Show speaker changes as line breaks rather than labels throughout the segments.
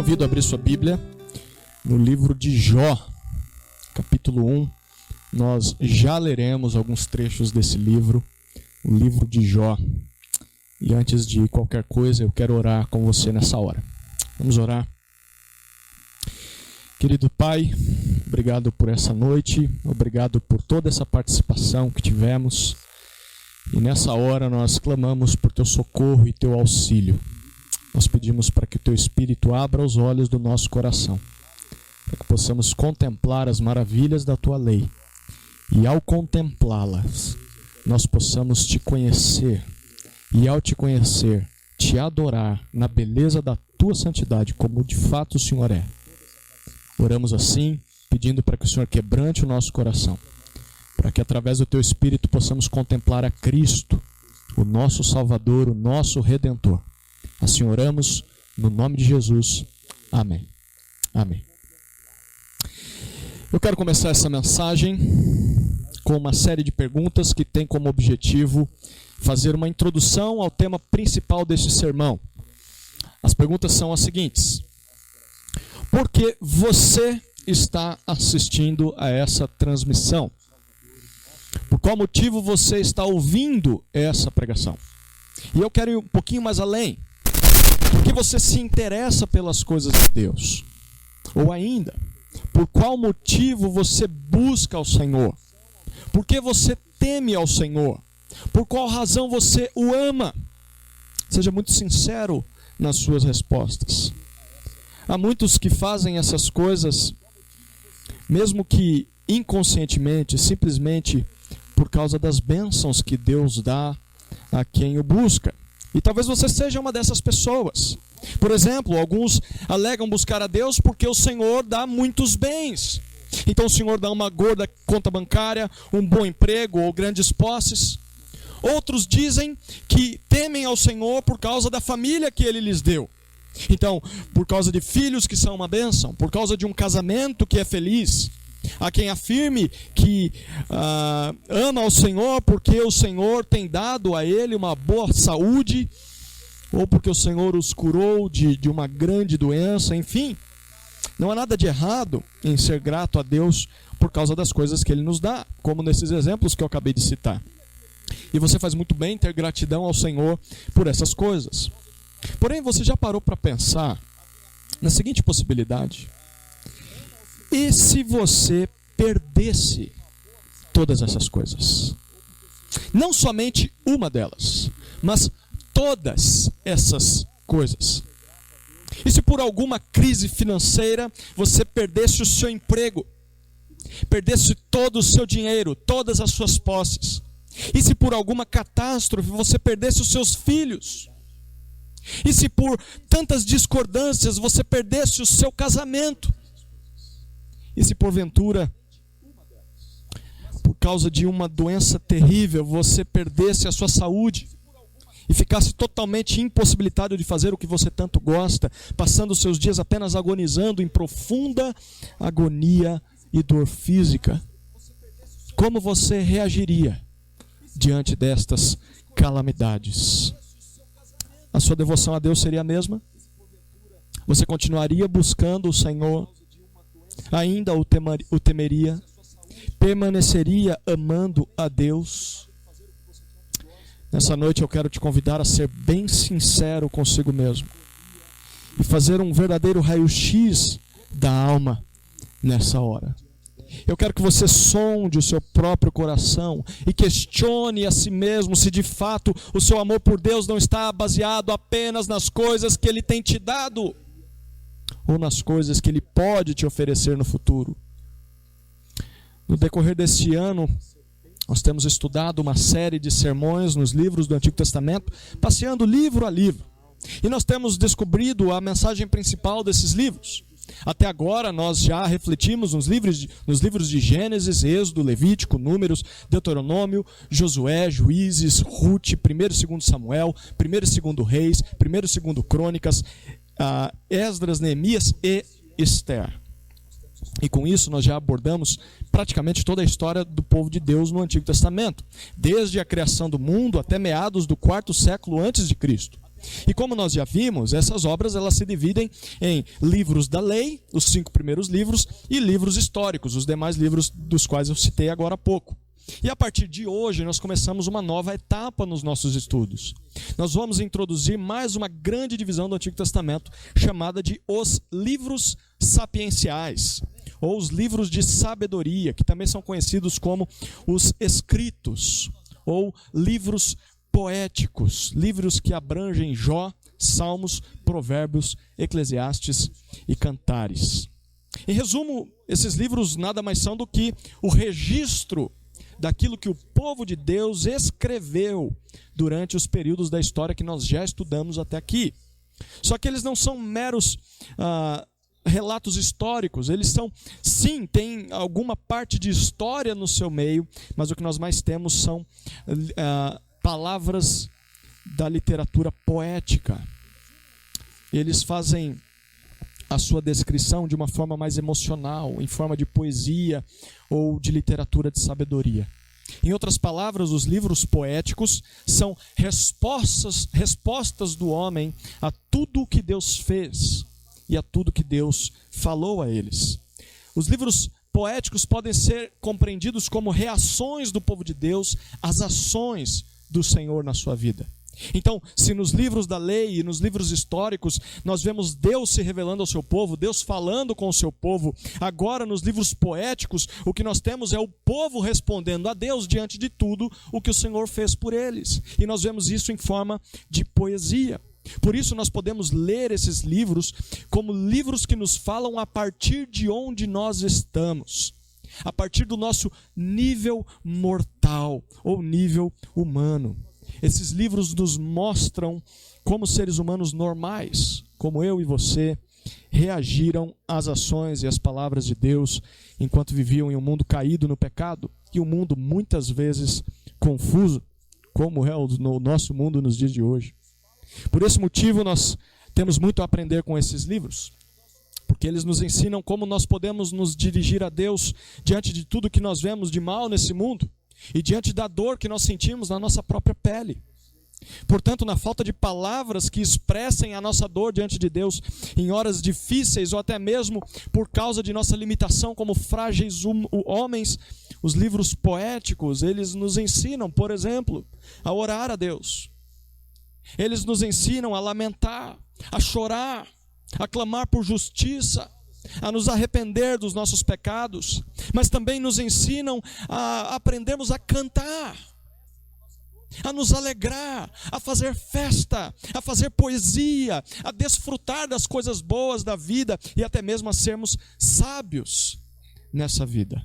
convido a abrir sua Bíblia no livro de Jó, capítulo 1. Nós já leremos alguns trechos desse livro, o livro de Jó. E antes de qualquer coisa, eu quero orar com você nessa hora. Vamos orar. Querido Pai, obrigado por essa noite, obrigado por toda essa participação que tivemos. E nessa hora nós clamamos por Teu socorro e Teu auxílio. Nós pedimos para que o Teu Espírito abra os olhos do nosso coração, para que possamos contemplar as maravilhas da Tua lei. E ao contemplá-las, nós possamos Te conhecer. E ao Te conhecer, Te adorar na beleza da Tua santidade, como de fato o Senhor é. Oramos assim, pedindo para que o Senhor quebrante o nosso coração, para que através do Teu Espírito possamos contemplar a Cristo, o nosso Salvador, o nosso Redentor. Assim oramos, no nome de Jesus. Amém. Amém. Eu quero começar essa mensagem com uma série de perguntas que tem como objetivo fazer uma introdução ao tema principal deste sermão. As perguntas são as seguintes: por que você está assistindo a essa transmissão? Por qual motivo você está ouvindo essa pregação? E eu quero ir um pouquinho mais além. Por que você se interessa pelas coisas de Deus? Ou ainda, por qual motivo você busca ao Senhor? Por que você teme ao Senhor? Por qual razão você o ama? Seja muito sincero nas suas respostas. Há muitos que fazem essas coisas, mesmo que inconscientemente, simplesmente por causa das bênçãos que Deus dá a quem o busca. E talvez você seja uma dessas pessoas. Por exemplo, alguns alegam buscar a Deus porque o Senhor dá muitos bens. Então o Senhor dá uma gorda conta bancária, um bom emprego ou grandes posses. Outros dizem que temem ao Senhor por causa da família que Ele lhes deu. Então, por causa de filhos que são uma bênção, por causa de um casamento que é feliz. Há quem afirme que ama ao Senhor porque o Senhor tem dado a ele uma boa saúde, ou porque o Senhor os curou de uma grande doença, enfim. Não há nada de errado em ser grato a Deus por causa das coisas que Ele nos dá, como nesses exemplos que eu acabei de citar. E você faz muito bem ter gratidão ao Senhor por essas coisas. Porém, você já parou para pensar na seguinte possibilidade? E se você perdesse todas essas coisas? Não somente uma delas, mas todas essas coisas. E se por alguma crise financeira você perdesse o seu emprego, perdesse todo o seu dinheiro, todas as suas posses? E se por alguma catástrofe você perdesse os seus filhos? E se por tantas discordâncias você perdesse o seu casamento? E se porventura, por causa de uma doença terrível, você perdesse a sua saúde e ficasse totalmente impossibilitado de fazer o que você tanto gosta, passando os seus dias apenas agonizando em profunda agonia e dor física? Como você reagiria diante destas calamidades? A sua devoção a Deus seria a mesma? Você continuaria buscando o Senhor? Ainda o temeria? Permaneceria amando a Deus? Nessa noite eu quero te convidar a ser bem sincero consigo mesmo e fazer um verdadeiro raio-x da alma nessa hora. Eu quero que você sonde o seu próprio coração e questione a si mesmo se de fato o seu amor por Deus não está baseado apenas nas coisas que Ele tem te dado ou nas coisas que Ele pode te oferecer no futuro. No decorrer deste ano, nós temos estudado uma série de sermões nos livros do Antigo Testamento, passeando livro a livro. E nós temos descobrido a mensagem principal desses livros. Até agora nós já refletimos nos livros de Gênesis, Êxodo, Levítico, Números, Deuteronômio, Josué, Juízes, Rute, 1º e 2º Samuel, 1º e 2º Reis, 1º e 2º Crônicas, Esdras, Neemias e Esther. E com isso nós já abordamos praticamente toda a história do povo de Deus no Antigo Testamento, desde a criação do mundo até meados do 4º século antes de Cristo. E como nós já vimos, essas obras elas se dividem em livros da lei, os 5 primeiros livros, e livros históricos, os demais livros dos quais eu citei agora há pouco. E a partir de hoje nós começamos uma nova etapa nos nossos estudos. Nós vamos introduzir mais uma grande divisão do Antigo Testamento, chamada de os livros sapienciais, ou os livros de sabedoria, que também são conhecidos como os escritos, ou livros poéticos, livros que abrangem Jó, Salmos, Provérbios, Eclesiastes e Cantares. Em resumo, esses livros nada mais são do que o registro daquilo que o povo de Deus escreveu durante os períodos da história que nós já estudamos até aqui. Só que eles não são meros relatos históricos, eles são, sim, tem alguma parte de história no seu meio, mas o que nós mais temos são palavras da literatura poética. Eles fazem a sua descrição de uma forma mais emocional, em forma de poesia ou de literatura de sabedoria. Em outras palavras, os livros poéticos são respostas do homem a tudo o que Deus fez e a tudo que Deus falou a eles. Os livros poéticos podem ser compreendidos como reações do povo de Deus às ações do Senhor na sua vida. Então, se nos livros da lei e nos livros históricos nós vemos Deus se revelando ao seu povo, Deus falando com o seu povo, agora nos livros poéticos o que nós temos é o povo respondendo a Deus diante de tudo o que o Senhor fez por eles. E nós vemos isso em forma de poesia. Por isso nós podemos ler esses livros como livros que nos falam a partir de onde nós estamos, a partir do nosso nível mortal ou nível humano. Esses livros nos mostram como seres humanos normais, como eu e você, reagiram às ações e às palavras de Deus enquanto viviam em um mundo caído no pecado e um mundo muitas vezes confuso, como é o nosso mundo nos dias de hoje. Por esse motivo nós temos muito a aprender com esses livros, porque eles nos ensinam como nós podemos nos dirigir a Deus diante de tudo que nós vemos de mal nesse mundo e diante da dor que nós sentimos na nossa própria pele. Portanto, na falta de palavras que expressem a nossa dor diante de Deus em horas difíceis ou até mesmo por causa de nossa limitação como frágeis homens, os livros poéticos, eles nos ensinam, por exemplo, a orar a Deus. Eles nos ensinam a lamentar, a chorar, a clamar por justiça, a nos arrepender dos nossos pecados, mas também nos ensinam a aprendermos a cantar, a nos alegrar, a fazer festa, a fazer poesia, a desfrutar das coisas boas da vida e até mesmo a sermos sábios nessa vida.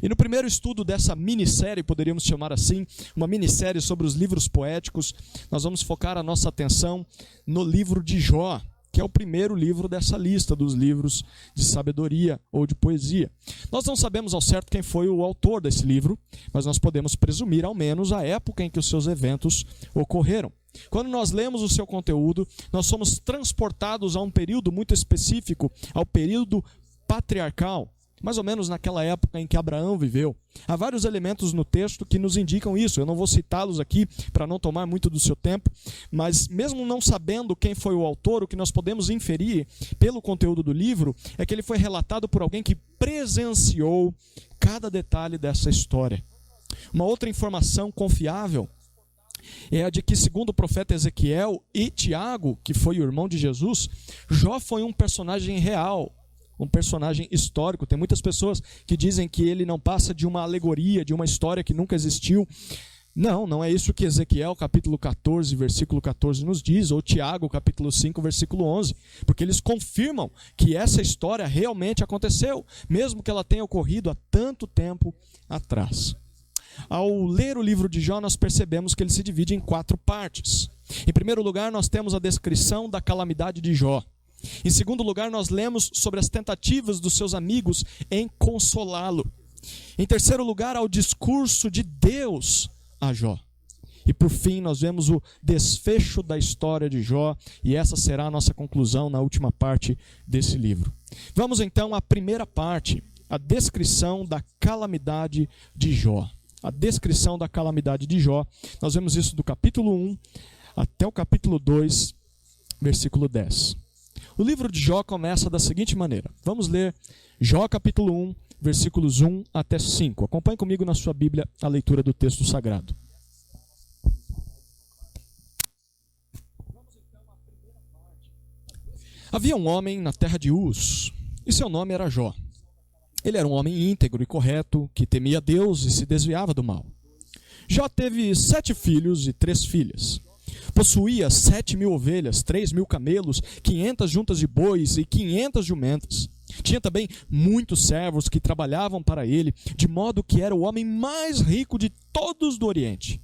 E no primeiro estudo dessa minissérie, poderíamos chamar assim, uma minissérie sobre os livros poéticos, nós vamos focar a nossa atenção no livro de Jó, que é o primeiro livro dessa lista dos livros de sabedoria ou de poesia. Nós não sabemos ao certo quem foi o autor desse livro, mas nós podemos presumir ao menos a época em que os seus eventos ocorreram. Quando nós lemos o seu conteúdo, nós somos transportados a um período muito específico, ao período patriarcal, mais ou menos naquela época em que Abraão viveu. Há vários elementos no texto que nos indicam isso. Eu não vou citá-los aqui para não tomar muito do seu tempo, mas mesmo não sabendo quem foi o autor, o que nós podemos inferir pelo conteúdo do livro é que ele foi relatado por alguém que presenciou cada detalhe dessa história. Uma outra informação confiável é a de que, segundo o profeta Ezequiel e Tiago, que foi o irmão de Jesus, Jó foi um personagem real, um personagem histórico. Tem muitas pessoas que dizem que ele não passa de uma alegoria, de uma história que nunca existiu. Não é isso que Ezequiel capítulo 14, versículo 14 nos diz, ou Tiago capítulo 5, versículo 11, porque eles confirmam que essa história realmente aconteceu, mesmo que ela tenha ocorrido há tanto tempo atrás. Ao ler o livro de Jó, nós percebemos que ele se divide em 4 partes. Em primeiro lugar, nós temos a descrição da calamidade de Jó. Em segundo lugar, nós lemos sobre as tentativas dos seus amigos em consolá-lo. Em terceiro lugar, ao discurso de Deus a Jó. E por fim, nós vemos o desfecho da história de Jó, e essa será a nossa conclusão na última parte desse livro. Vamos então à primeira parte, a descrição da calamidade de Jó. A descrição da calamidade de Jó. Nós vemos isso do capítulo 1 até o capítulo 2, versículo 10. O livro de Jó começa da seguinte maneira. Vamos ler Jó capítulo 1, versículos 1 até 5. Acompanhe comigo na sua Bíblia a leitura do texto sagrado. Havia um homem na terra de Uz, e seu nome era Jó. Ele era um homem íntegro e correto, que temia Deus e se desviava do mal. Jó teve 7 filhos e 3 filhas. Possuía 7.000 ovelhas, 3.000 camelos, 500 juntas de bois e 500 jumentas. Tinha também muitos servos que trabalhavam para ele, de modo que era o homem mais rico de todos do Oriente.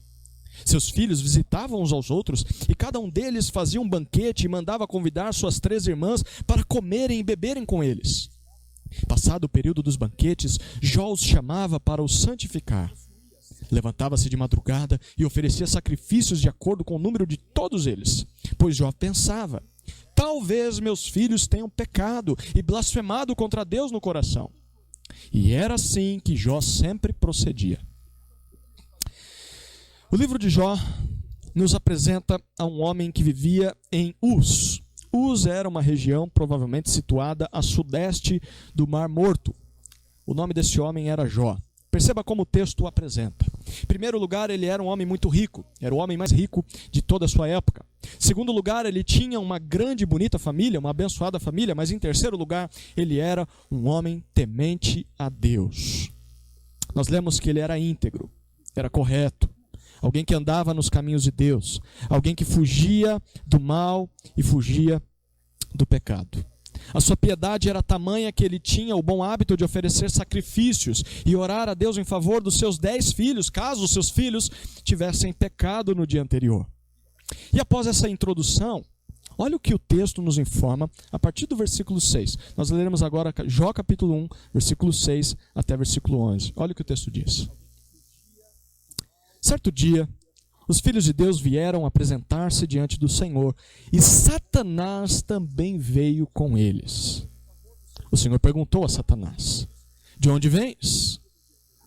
Seus filhos visitavam uns aos outros, e cada um deles fazia um banquete e mandava convidar suas 3 irmãs para comerem e beberem com eles. Passado o período dos banquetes, Jó os chamava para os santificar. Levantava-se de madrugada e oferecia sacrifícios de acordo com o número de todos eles, pois Jó pensava: talvez meus filhos tenham pecado e blasfemado contra Deus no coração. E era assim que Jó sempre procedia. O livro de Jó nos apresenta a um homem que vivia em Uz. Uz era uma região provavelmente situada a sudeste do Mar Morto. O nome desse homem era Jó. Perceba como o texto o apresenta. Em primeiro lugar, ele era um homem muito rico. Era o homem mais rico de toda a sua época. Em segundo lugar, ele tinha uma grande e bonita família, uma abençoada família. Mas em terceiro lugar, ele era um homem temente a Deus. Nós lemos que ele era íntegro, era correto. Alguém que andava nos caminhos de Deus. Alguém que fugia do mal e fugia do pecado. A sua piedade era tamanha que ele tinha o bom hábito de oferecer sacrifícios e orar a Deus em favor dos seus 10 filhos, caso os seus filhos tivessem pecado no dia anterior. E após essa introdução, olha o que o texto nos informa a partir do versículo 6. Nós leremos agora Jó capítulo 1, versículo 6 até versículo 11. Olha o que o texto diz. Certo dia, os filhos de Deus vieram apresentar-se diante do Senhor, e Satanás também veio com eles. O Senhor perguntou a Satanás: de onde vens?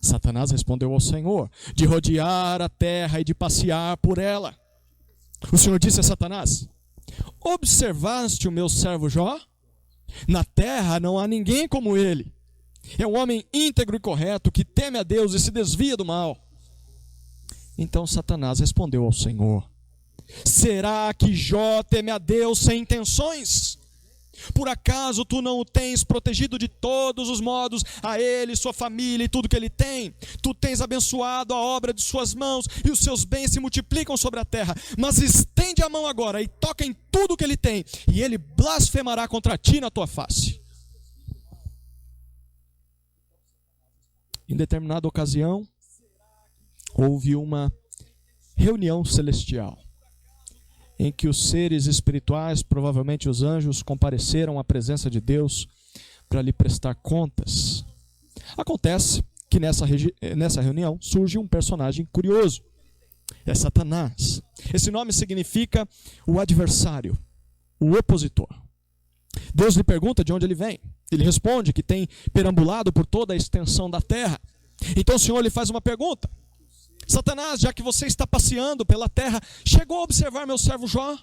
Satanás respondeu ao Senhor: de rodear a terra e de passear por ela. O Senhor disse a Satanás: observaste o meu servo Jó? Na terra não há ninguém como ele. É um homem íntegro e correto, que teme a Deus e se desvia do mal. Então Satanás respondeu ao Senhor: será que Jó teme a Deus sem intenções? Por acaso tu não o tens protegido de todos os modos, a ele, sua família e tudo que ele tem? Tu tens abençoado a obra de suas mãos, e os seus bens se multiplicam sobre a terra. Mas estende a mão agora e toca em tudo que ele tem, e ele blasfemará contra ti na tua face. Em determinada ocasião, houve uma reunião celestial, em que os seres espirituais, provavelmente os anjos, compareceram à presença de Deus para lhe prestar contas. Acontece que nessa reunião surge um personagem curioso. É Satanás. Esse nome significa o adversário, o opositor. Deus lhe pergunta de onde ele vem. Ele responde que tem perambulado por toda a extensão da terra. Então o Senhor lhe faz uma pergunta: Satanás, já que você está passeando pela terra, chegou a observar meu servo Jó?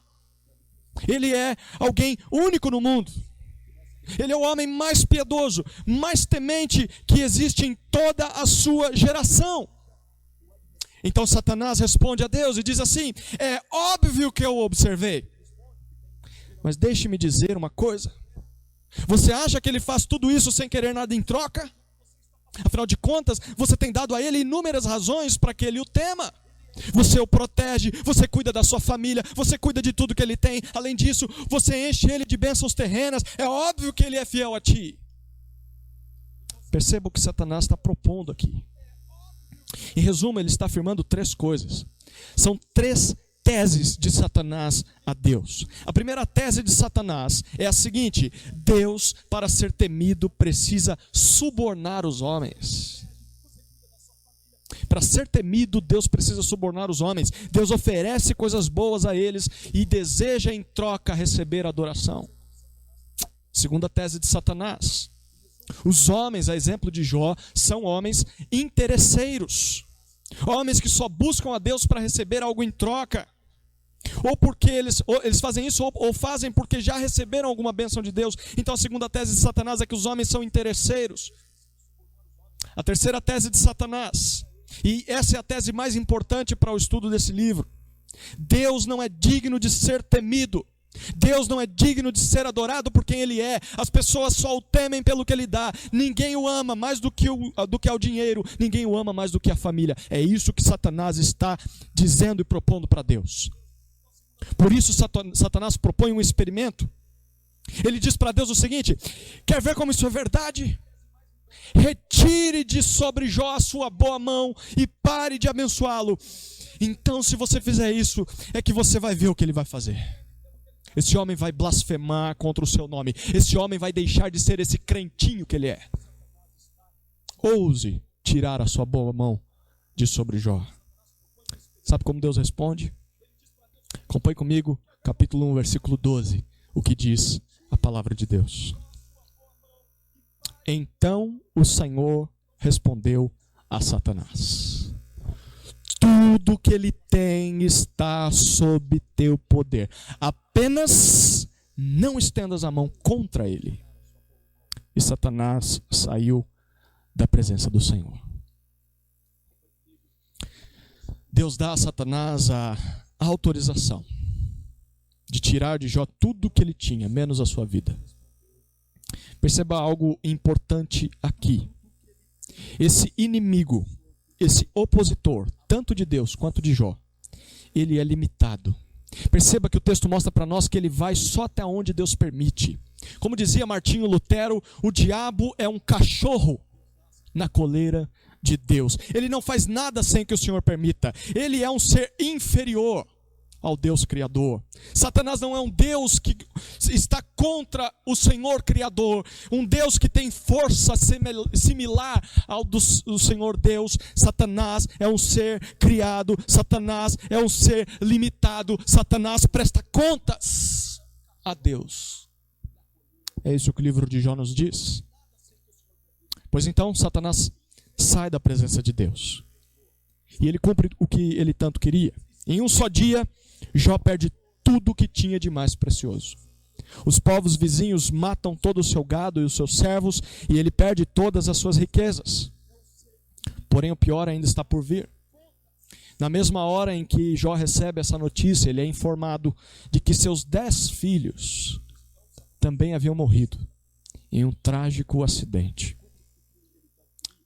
Ele é alguém único no mundo. Ele é o homem mais piedoso, mais temente que existe em toda a sua geração. Então Satanás responde a Deus e diz assim: é óbvio que eu o observei. Mas deixe-me dizer uma coisa. Você acha que ele faz tudo isso sem querer nada em troca? Afinal de contas, você tem dado a ele inúmeras razões para que ele o tema. Você o protege, você cuida da sua família, você cuida de tudo que ele tem. Além disso, você enche ele de bênçãos terrenas. É óbvio que ele é fiel a ti. Perceba o que Satanás está propondo aqui. Em resumo, ele está afirmando 3 coisas. São 3 teses de Satanás a Deus. A primeira tese de Satanás é a seguinte: Deus, para ser temido, precisa subornar os homens. Para ser temido, Deus precisa subornar os homens. Deus oferece coisas boas a eles e deseja em troca receber adoração. Segunda tese de Satanás: os homens, a exemplo de Jó, são homens interesseiros. Homens que só buscam a Deus para receber algo em troca. ou porque eles fazem isso, ou fazem porque já receberam alguma bênção de Deus. Então a segunda tese de Satanás é que os homens são interesseiros. A terceira tese de Satanás, e essa é a tese mais importante para o estudo desse livro: Deus não é digno de ser temido. Deus não é digno de ser adorado por quem Ele é. As pessoas só o temem pelo que Ele dá. Ninguém o ama mais do que ao dinheiro. Ninguém o ama mais do que a família. É isso que Satanás está dizendo e propondo para Deus. Por isso Satanás propõe um experimento. Ele diz para Deus o seguinte: quer ver como isso é verdade? Retire de sobre Jó a sua boa mão e pare de abençoá-lo. Então, se você fizer isso, é que você vai ver o que ele vai fazer. Esse homem vai blasfemar contra o seu nome. Esse homem vai deixar de ser esse crentinho que ele é. Ouse tirar a sua boa mão de sobre Jó. Sabe como Deus responde? Acompanhe comigo, capítulo 1, versículo 12, o que diz a palavra de Deus. Então o Senhor respondeu a Satanás: tudo que ele tem está sob teu poder. Apenas não estendas a mão contra ele. E Satanás saiu da presença do Senhor. Deus dá a Satanás a autorização de tirar de Jó tudo que ele tinha, menos a sua vida. Perceba algo importante aqui. Esse inimigo, esse opositor, tanto de Deus quanto de Jó, ele é limitado. Perceba que o texto mostra para nós que ele vai só até onde Deus permite. Como dizia Martinho Lutero, o diabo é um cachorro na coleira de Deus. Ele não faz nada sem que o Senhor permita. Ele é um ser inferior ao Deus Criador. Satanás não é um Deus que está contra o Senhor Criador, um Deus que tem força similar ao do Senhor Deus. Satanás é um ser criado, Satanás é um ser limitado, Satanás presta contas a Deus. É isso que o livro de Jó nos diz. Pois então, Satanás sai da presença de Deus e ele cumpre o que ele tanto queria. Em um só dia, Jó perde tudo o que tinha de mais precioso. Os povos vizinhos matam todo o seu gado e os seus servos, e ele perde todas as suas riquezas. Porém, o pior ainda está por vir. Na mesma hora em que Jó recebe essa notícia, ele é informado de que seus 10 filhos também haviam morrido em um trágico acidente.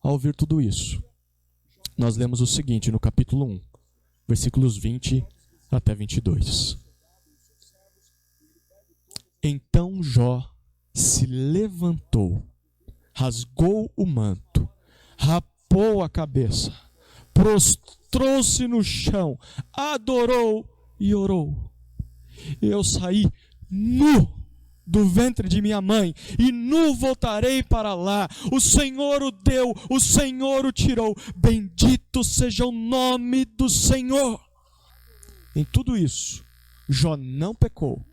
Ao ouvir tudo isso, nós lemos o seguinte no capítulo 1, versículos 20 até 22. Então Jó se levantou, rasgou o manto, rapou a cabeça, prostrou-se no chão, adorou e orou. Eu saí nu do ventre de minha mãe, e nu voltarei para lá. O Senhor o deu, o Senhor o tirou. Bendito seja o nome do Senhor. Em tudo isso, Jó não pecou.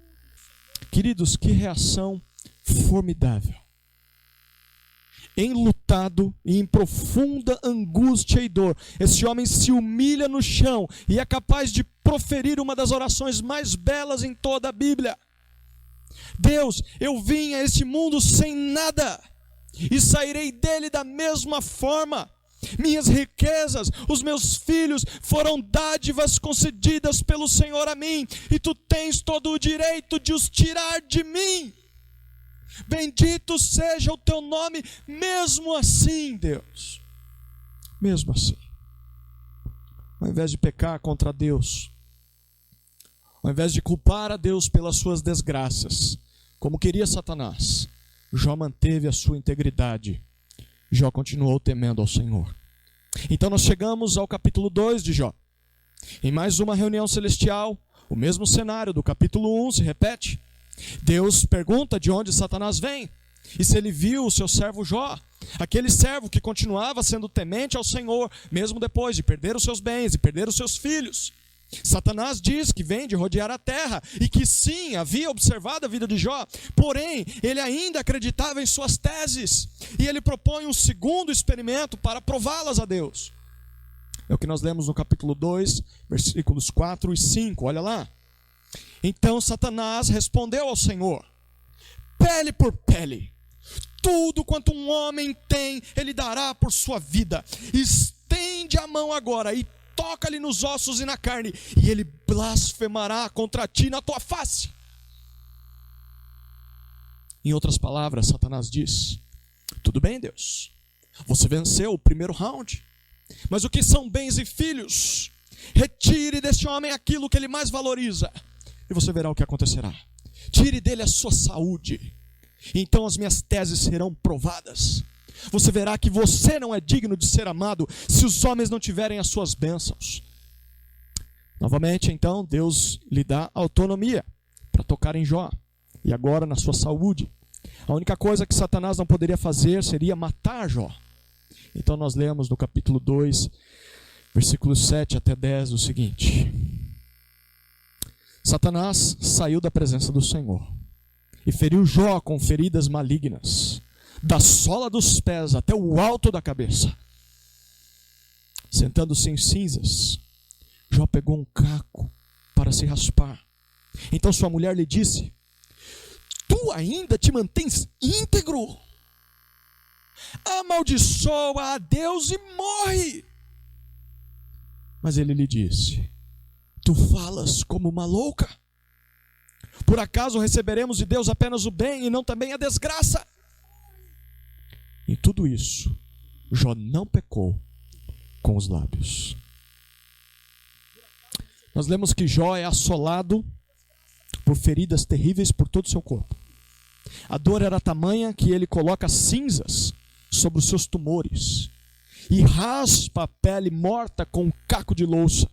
Queridos, que reação formidável. Enlutado e em profunda angústia e dor, esse homem se humilha no chão e é capaz de proferir uma das orações mais belas em toda a Bíblia. Deus, eu vim a este mundo sem nada e sairei dele da mesma forma. Minhas riquezas, os meus filhos foram dádivas concedidas pelo Senhor a mim, e tu tens todo o direito de os tirar de mim. Bendito seja o teu nome, mesmo assim, Deus. Mesmo assim. Ao invés de pecar contra Deus, ao invés de culpar a Deus pelas suas desgraças, como queria Satanás, Jó manteve a sua integridade. Jó continuou temendo ao Senhor. Então nós chegamos ao capítulo 2 de Jó. Em mais uma reunião celestial, o mesmo cenário do capítulo 1 se repete. Deus pergunta de onde Satanás vem, e se ele viu o seu servo Jó, aquele servo que continuava sendo temente ao Senhor, mesmo depois de perder os seus bens e perder os seus filhos. Satanás diz que vem de rodear a terra e que sim, havia observado a vida de Jó, porém, ele ainda acreditava em suas teses e ele propõe um segundo experimento para prová-las a Deus. É o que nós lemos no capítulo 2, versículos 4 e 5, olha lá. Então Satanás respondeu ao Senhor: pele por pele, tudo quanto um homem tem, ele dará por sua vida. Estende a mão agora e toca-lhe nos ossos e na carne, e ele blasfemará contra ti na tua face. Em outras palavras, Satanás diz: tudo bem, Deus, você venceu o primeiro round, mas o que são bens e filhos? Retire deste homem aquilo que ele mais valoriza, e você verá o que acontecerá. Tire dele a sua saúde, então as minhas teses serão provadas. Você verá que você não é digno de ser amado se os homens não tiverem as suas bênçãos. Novamente, então, Deus lhe dá autonomia para tocar em Jó, e agora na sua saúde. A única coisa que Satanás não poderia fazer seria matar Jó. Então nós lemos no capítulo 2, versículos 7 até 10 o seguinte: Satanás saiu da presença do Senhor e feriu Jó com feridas malignas, da sola dos pés até o alto da cabeça. Sentando-se em cinzas, Jó pegou um caco para se raspar. Então sua mulher lhe disse: tu ainda te mantens íntegro? Amaldiçoa a Deus e morre. Mas ele lhe disse: tu falas como uma louca. Por acaso receberemos de Deus apenas o bem e não também a desgraça? Em tudo isso, Jó não pecou com os lábios. Nós lemos que Jó é assolado por feridas terríveis por todo o seu corpo. A dor era tamanha que ele coloca cinzas sobre os seus tumores e raspa a pele morta com um caco de louça.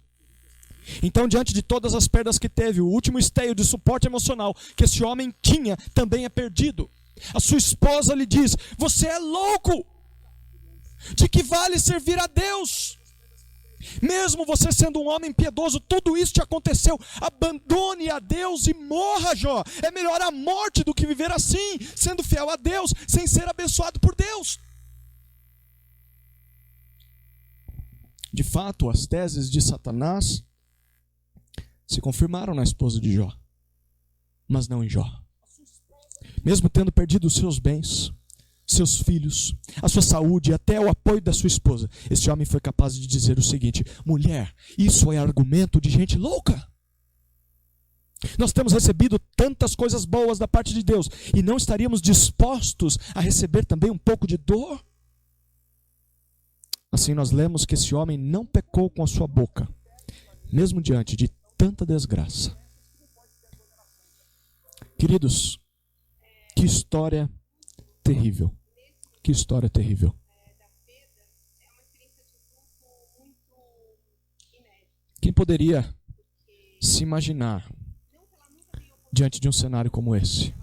Então, diante de todas as perdas que teve, o último esteio de suporte emocional que esse homem tinha também é perdido. A sua esposa lhe diz: você é louco, de que vale servir a Deus? Mesmo você sendo um homem piedoso, tudo isso te aconteceu. Abandone a Deus e morra, Jó. É melhor a morte do que viver assim, sendo fiel a Deus, sem ser abençoado por Deus. De fato, as teses de Satanás se confirmaram na esposa de Jó, mas não em Jó. Mesmo tendo perdido os seus bens, seus filhos, a sua saúde e até o apoio da sua esposa, esse homem foi capaz de dizer o seguinte: mulher, isso é argumento de gente louca. Nós temos recebido tantas coisas boas da parte de Deus e não estaríamos dispostos a receber também um pouco de dor? Assim nós lemos que esse homem não pecou com a sua boca, mesmo diante de tanta desgraça. Queridos, que história terrível. Que história terrível. Quem poderia se imaginar diante de um cenário como esse?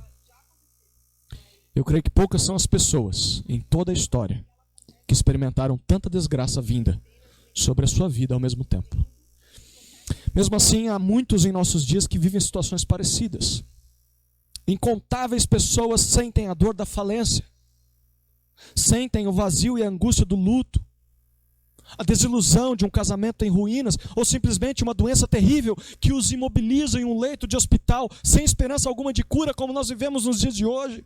Eu creio que poucas são as pessoas em toda a história que experimentaram tanta desgraça vinda sobre a sua vida ao mesmo tempo. Mesmo assim, há muitos em nossos dias que vivem situações parecidas. Incontáveis pessoas sentem a dor da falência, sentem o vazio e a angústia do luto, a desilusão de um casamento em ruínas, ou simplesmente uma doença terrível que os imobiliza em um leito de hospital, sem esperança alguma de cura, como nós vivemos nos dias de hoje.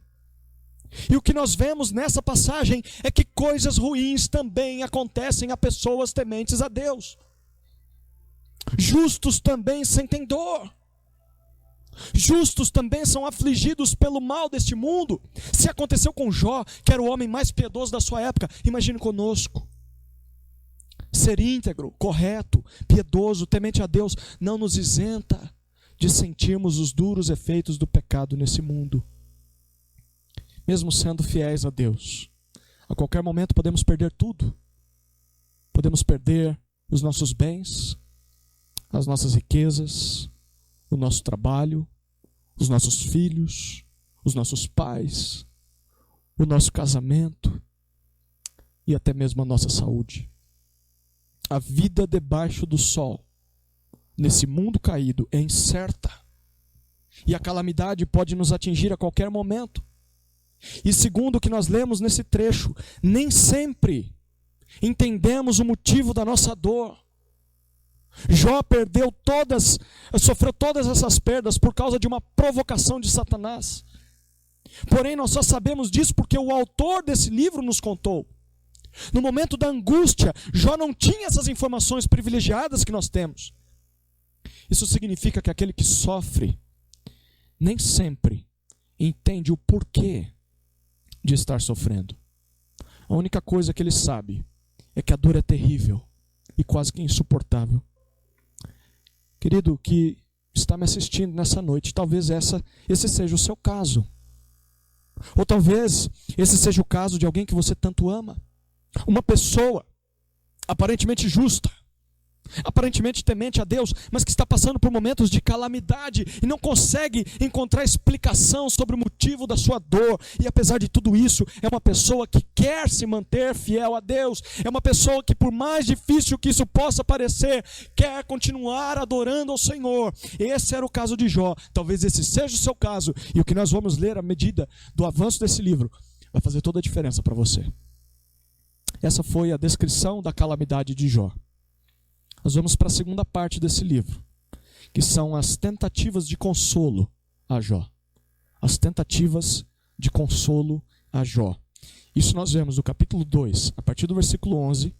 E o que nós vemos nessa passagem é que coisas ruins também acontecem a pessoas tementes a Deus. Justos também sentem dor. Justos também são afligidos pelo mal deste mundo. Se aconteceu com Jó, que era o homem mais piedoso da sua época, imagine conosco. Ser íntegro, correto, piedoso, temente a Deus, não nos isenta de sentirmos os duros efeitos do pecado nesse mundo. Mesmo sendo fiéis a Deus, a qualquer momento podemos perder tudo. Podemos perder os nossos bens, as nossas riquezas, o nosso trabalho, os nossos filhos, os nossos pais, o nosso casamento e até mesmo a nossa saúde. A vida debaixo do sol, nesse mundo caído, é incerta. E a calamidade pode nos atingir a qualquer momento. E segundo o que nós lemos nesse trecho, nem sempre entendemos o motivo da nossa dor. Jó sofreu todas essas perdas por causa de uma provocação de Satanás. Porém, nós só sabemos disso porque o autor desse livro nos contou. No momento da angústia, Jó não tinha essas informações privilegiadas que nós temos. Isso significa que aquele que sofre nem sempre entende o porquê de estar sofrendo. A única coisa que ele sabe é que a dor é terrível e quase que insuportável. Querido que está me assistindo nessa noite, talvez esse seja o seu caso. Ou talvez esse seja o caso de alguém que você tanto ama. Uma pessoa aparentemente justa, aparentemente temente a Deus, mas que está passando por momentos de calamidade e não consegue encontrar explicação sobre o motivo da sua dor. E apesar de tudo isso, é uma pessoa que quer se manter fiel a Deus. É uma pessoa que, por mais difícil que isso possa parecer, quer continuar adorando ao Senhor. Esse era o caso de Jó. Talvez esse seja o seu caso. E o que nós vamos ler à medida do avanço desse livro vai fazer toda a diferença para você. Essa foi a descrição da calamidade de Jó. Nós vamos para a segunda parte desse livro, que são as tentativas de consolo a Jó. As tentativas de consolo a Jó. Isso nós vemos do capítulo 2, a partir do versículo 11,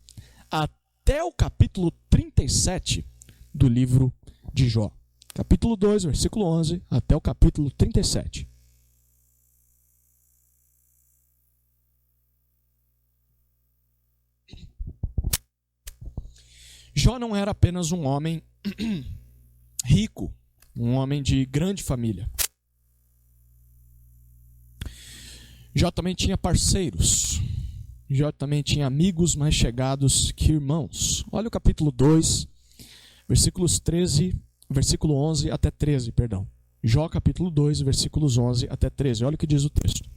até o capítulo 37 do livro de Jó. Capítulo 2, versículo 11, até o capítulo 37. Jó não era apenas um homem rico, um homem de grande família. Jó também tinha parceiros. Jó também tinha amigos mais chegados que irmãos. Olha o capítulo 2, versículo 11 até 13, perdão. Jó capítulo 2, versículos 11 até 13. Olha o que diz o texto.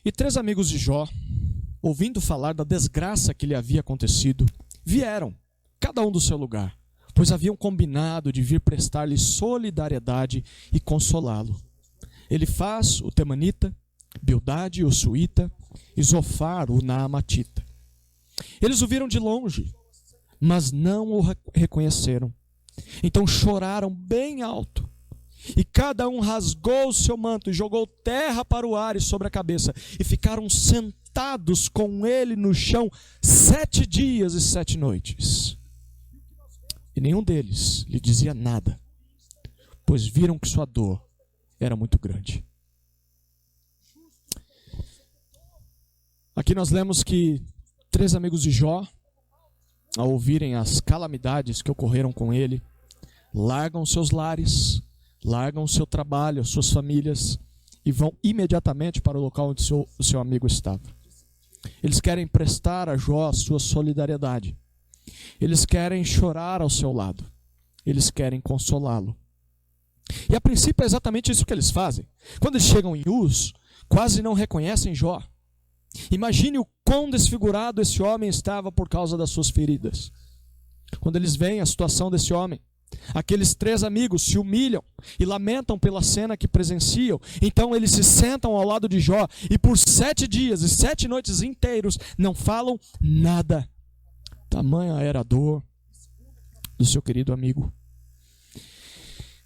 E 3 amigos de Jó, ouvindo falar da desgraça que lhe havia acontecido, vieram, cada um do seu lugar, pois haviam combinado de vir prestar-lhe solidariedade e consolá-lo. Elifaz, o temanita, Bildade, o suíta, e Zofar, o naamatita. Eles o viram de longe, mas não o reconheceram. Então choraram bem alto. E cada um rasgou o seu manto e jogou terra para o ar e sobre a cabeça. E ficaram sentados com ele no chão 7 dias e 7 noites. E nenhum deles lhe dizia nada, pois viram que sua dor era muito grande. Aqui nós lemos que 3 amigos de Jó, ao ouvirem as calamidades que ocorreram com ele, largam seus lares, largam o seu trabalho, as suas famílias e vão imediatamente para o local onde o seu amigo estava. Eles querem prestar a Jó a sua solidariedade. Eles querem chorar ao seu lado. Eles querem consolá-lo. E a princípio é exatamente isso que eles fazem. Quando eles chegam em Uz, quase não reconhecem Jó. Imagine o quão desfigurado esse homem estava por causa das suas feridas. Quando eles veem a situação desse homem, aqueles 3 amigos se humilham e lamentam pela cena que presenciam. Então eles se sentam ao lado de Jó e por 7 dias e 7 noites inteiros não falam nada. Tamanha era a dor do seu querido amigo.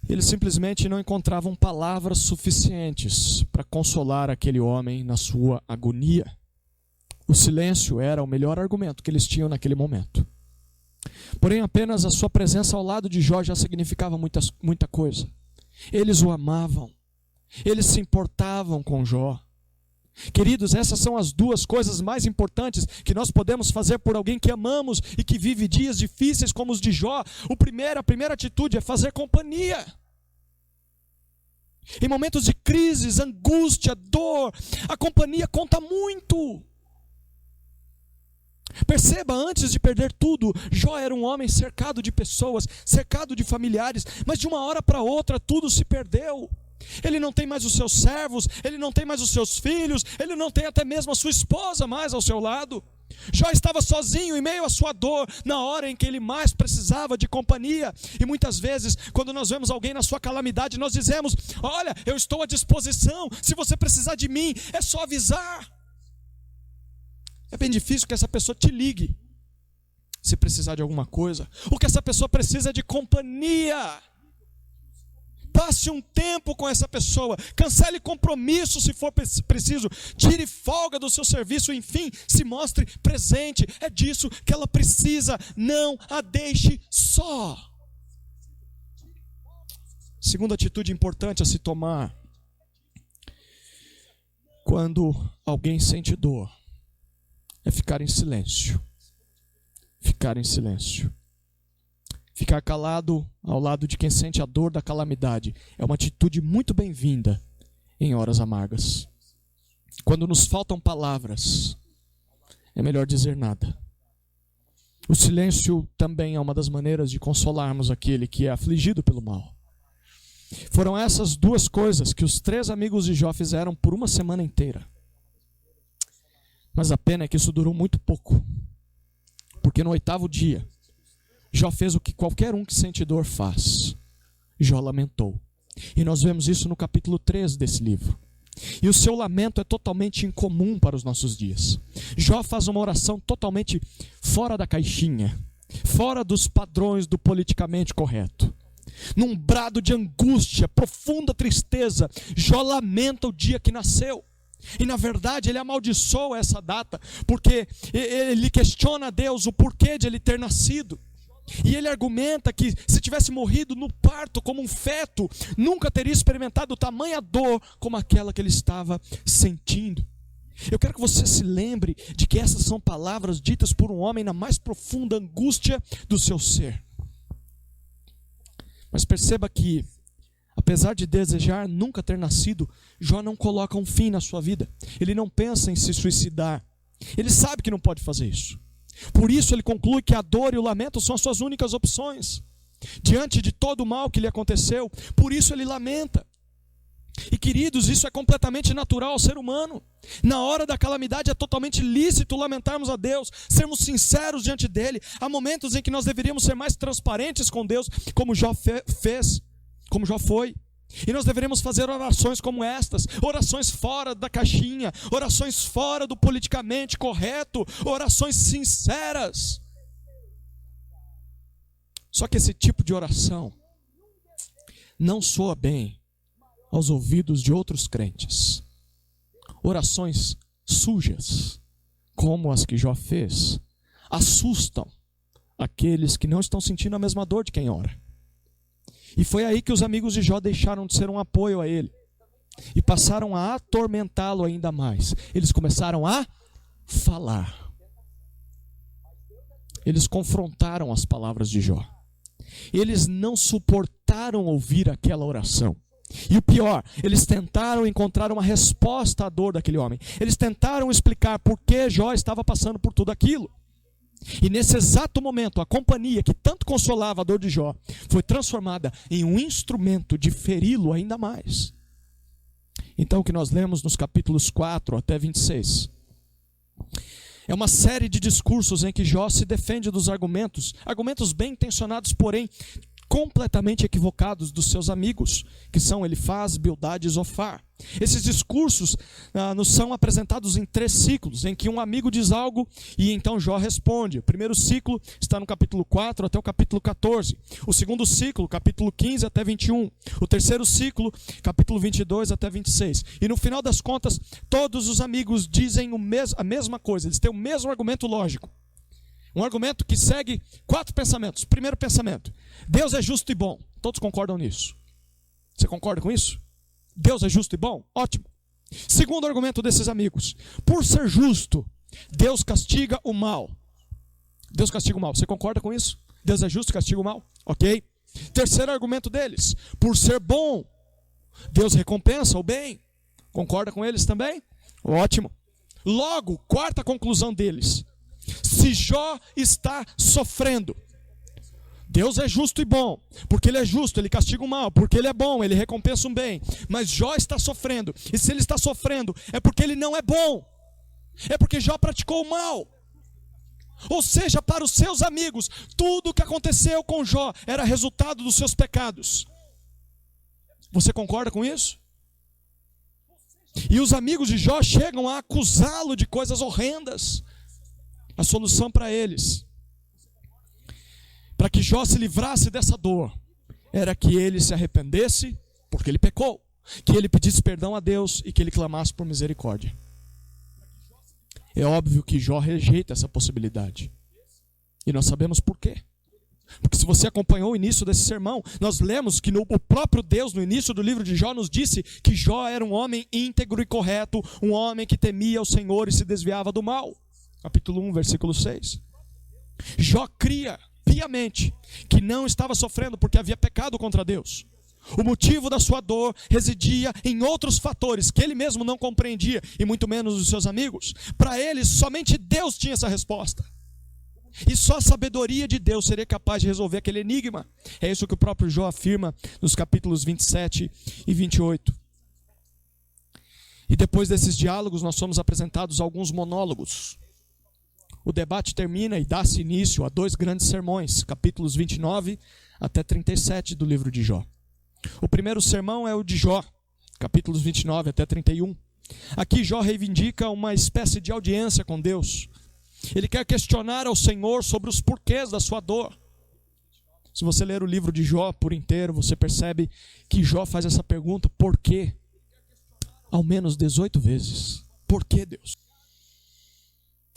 Eles simplesmente não encontravam palavras suficientes para consolar aquele homem na sua agonia. O silêncio era o melhor argumento que eles tinham naquele momento. Porém, apenas a sua presença ao lado de Jó já significava muita coisa. Eles o amavam. Eles se importavam com Jó. Queridos, essas são as 2 coisas mais importantes que nós podemos fazer por alguém que amamos e que vive dias difíceis como os de Jó. A primeira atitude é fazer companhia. Em momentos de crises, angústia, dor, a companhia conta muito. Perceba, antes de perder tudo, Jó era um homem cercado de pessoas, cercado de familiares, mas de uma hora para outra tudo se perdeu. Ele não tem mais os seus servos, ele não tem mais os seus filhos, ele não tem até mesmo a sua esposa mais ao seu lado. Jó estava sozinho em meio à sua dor, na hora em que ele mais precisava de companhia. E muitas vezes, quando nós vemos alguém na sua calamidade, nós dizemos: olha, eu estou à disposição, se você precisar de mim, é só avisar. É bem difícil que essa pessoa te ligue se precisar de alguma coisa. O que essa pessoa precisa é de companhia. Passe um tempo com essa pessoa, cancele compromisso se for preciso, tire folga do seu serviço, enfim, se mostre presente. É disso que ela precisa, não a deixe só. Segunda atitude importante a se tomar quando alguém sente dor é ficar em silêncio. Ficar em silêncio. Ficar calado ao lado de quem sente a dor da calamidade é uma atitude muito bem-vinda em horas amargas. Quando nos faltam palavras, é melhor dizer nada. O silêncio também é uma das maneiras de consolarmos aquele que é afligido pelo mal. Foram essas duas coisas que os 3 amigos de Jó fizeram por uma semana inteira. Mas a pena é que isso durou muito pouco. Porque no 8º dia, Jó fez o que qualquer um que sente dor faz. Jó lamentou. E nós vemos isso no capítulo 3 desse livro. E o seu lamento é totalmente incomum para os nossos dias. Jó faz uma oração totalmente fora da caixinha, fora dos padrões do politicamente correto. Num brado de angústia, profunda tristeza, Jó lamenta o dia que nasceu. E na verdade ele amaldiçoa essa data, porque ele questiona a Deus o porquê de ele ter nascido. E ele argumenta que se tivesse morrido no parto como um feto, nunca teria experimentado tamanha dor como aquela que ele estava sentindo. Eu quero que você se lembre de que essas são palavras ditas por um homem na mais profunda angústia do seu ser. Mas perceba que, apesar de desejar nunca ter nascido, Jó não coloca um fim na sua vida. Ele não pensa em se suicidar. Ele sabe que não pode fazer isso. Por isso ele conclui que a dor e o lamento são as suas únicas opções. Diante de todo o mal que lhe aconteceu, por isso ele lamenta. E queridos, isso é completamente natural ao ser humano. Na hora da calamidade é totalmente lícito lamentarmos a Deus, sermos sinceros diante dele. Há momentos em que nós deveríamos ser mais transparentes com Deus, como Jó fez, como Jó foi. E nós deveríamos fazer orações como estas, orações fora da caixinha, orações fora do politicamente correto, orações sinceras. Só que esse tipo de oração não soa bem aos ouvidos de outros crentes. Orações sujas, como as que Jó fez, assustam aqueles que não estão sentindo a mesma dor de quem ora. E foi aí que os amigos de Jó deixaram de ser um apoio a ele e passaram a atormentá-lo ainda mais. Eles começaram a falar. Eles confrontaram as palavras de Jó. Eles não suportaram ouvir aquela oração. E o pior, eles tentaram encontrar uma resposta à dor daquele homem. Eles tentaram explicar por que Jó estava passando por tudo aquilo. E nesse exato momento, a companhia que tanto consolava a dor de Jó foi transformada em um instrumento de feri-lo ainda mais. Então o que nós lemos nos capítulos 4 até 26 é uma série de discursos em que Jó se defende dos argumentos bem intencionados, porém completamente equivocados dos seus amigos, que são Elifaz, Bildade e Zofar. Esses discursos nos são apresentados em 3 ciclos, em que um amigo diz algo e então Jó responde. O primeiro ciclo está no capítulo 4 até o capítulo 14. O segundo ciclo, capítulo 15 até 21. O terceiro ciclo, capítulo 22 até 26. E no final das contas, todos os amigos dizem a mesma coisa, eles têm o mesmo argumento lógico. Um argumento que segue 4 pensamentos. Primeiro pensamento: Deus é justo e bom. Todos concordam nisso. Você concorda com isso? Deus é justo e bom? Ótimo. Segundo argumento desses amigos: por ser justo, Deus castiga o mal. Deus castiga o mal. Você concorda com isso? Deus é justo e castiga o mal? Ok. Terceiro argumento deles: por ser bom, Deus recompensa o bem. Concorda com eles também? Ótimo. Logo, quarta conclusão deles: se Jó está sofrendo, Deus é justo e bom, porque ele é justo, ele castiga o mal, porque ele é bom, ele recompensa o bem. Mas Jó está sofrendo, e se ele está sofrendo, é porque ele não é bom, é porque Jó praticou o mal. Ou seja, para os seus amigos, tudo o que aconteceu com Jó era resultado dos seus pecados. Você concorda com isso? E os amigos de Jó chegam a acusá-lo de coisas horrendas. A solução para eles, para que Jó se livrasse dessa dor, era que ele se arrependesse, porque ele pecou, que ele pedisse perdão a Deus e que ele clamasse por misericórdia. É óbvio que Jó rejeita essa possibilidade. E nós sabemos por quê. Porque se você acompanhou o início desse sermão, nós lemos que o próprio Deus, no início do livro de Jó, nos disse que Jó era um homem íntegro e correto, um homem que temia o Senhor e se desviava do mal. Capítulo 1, versículo 6. Jó cria piamente que não estava sofrendo porque havia pecado contra Deus. O motivo da sua dor residia em outros fatores que ele mesmo não compreendia, e muito menos os seus amigos. Para ele, somente Deus tinha essa resposta. E só a sabedoria de Deus seria capaz de resolver aquele enigma. É isso que o próprio Jó afirma nos capítulos 27 e 28. E depois desses diálogos, nós somos apresentados a alguns monólogos. O debate termina e dá-se início a 2 grandes sermões, capítulos 29 até 37 do livro de Jó. O primeiro sermão é o de Jó, capítulos 29 até 31. Aqui Jó reivindica uma espécie de audiência com Deus. Ele quer questionar ao Senhor sobre os porquês da sua dor. Se você ler o livro de Jó por inteiro, você percebe que Jó faz essa pergunta: por quê? Ao menos 18 vezes. Por que, Deus?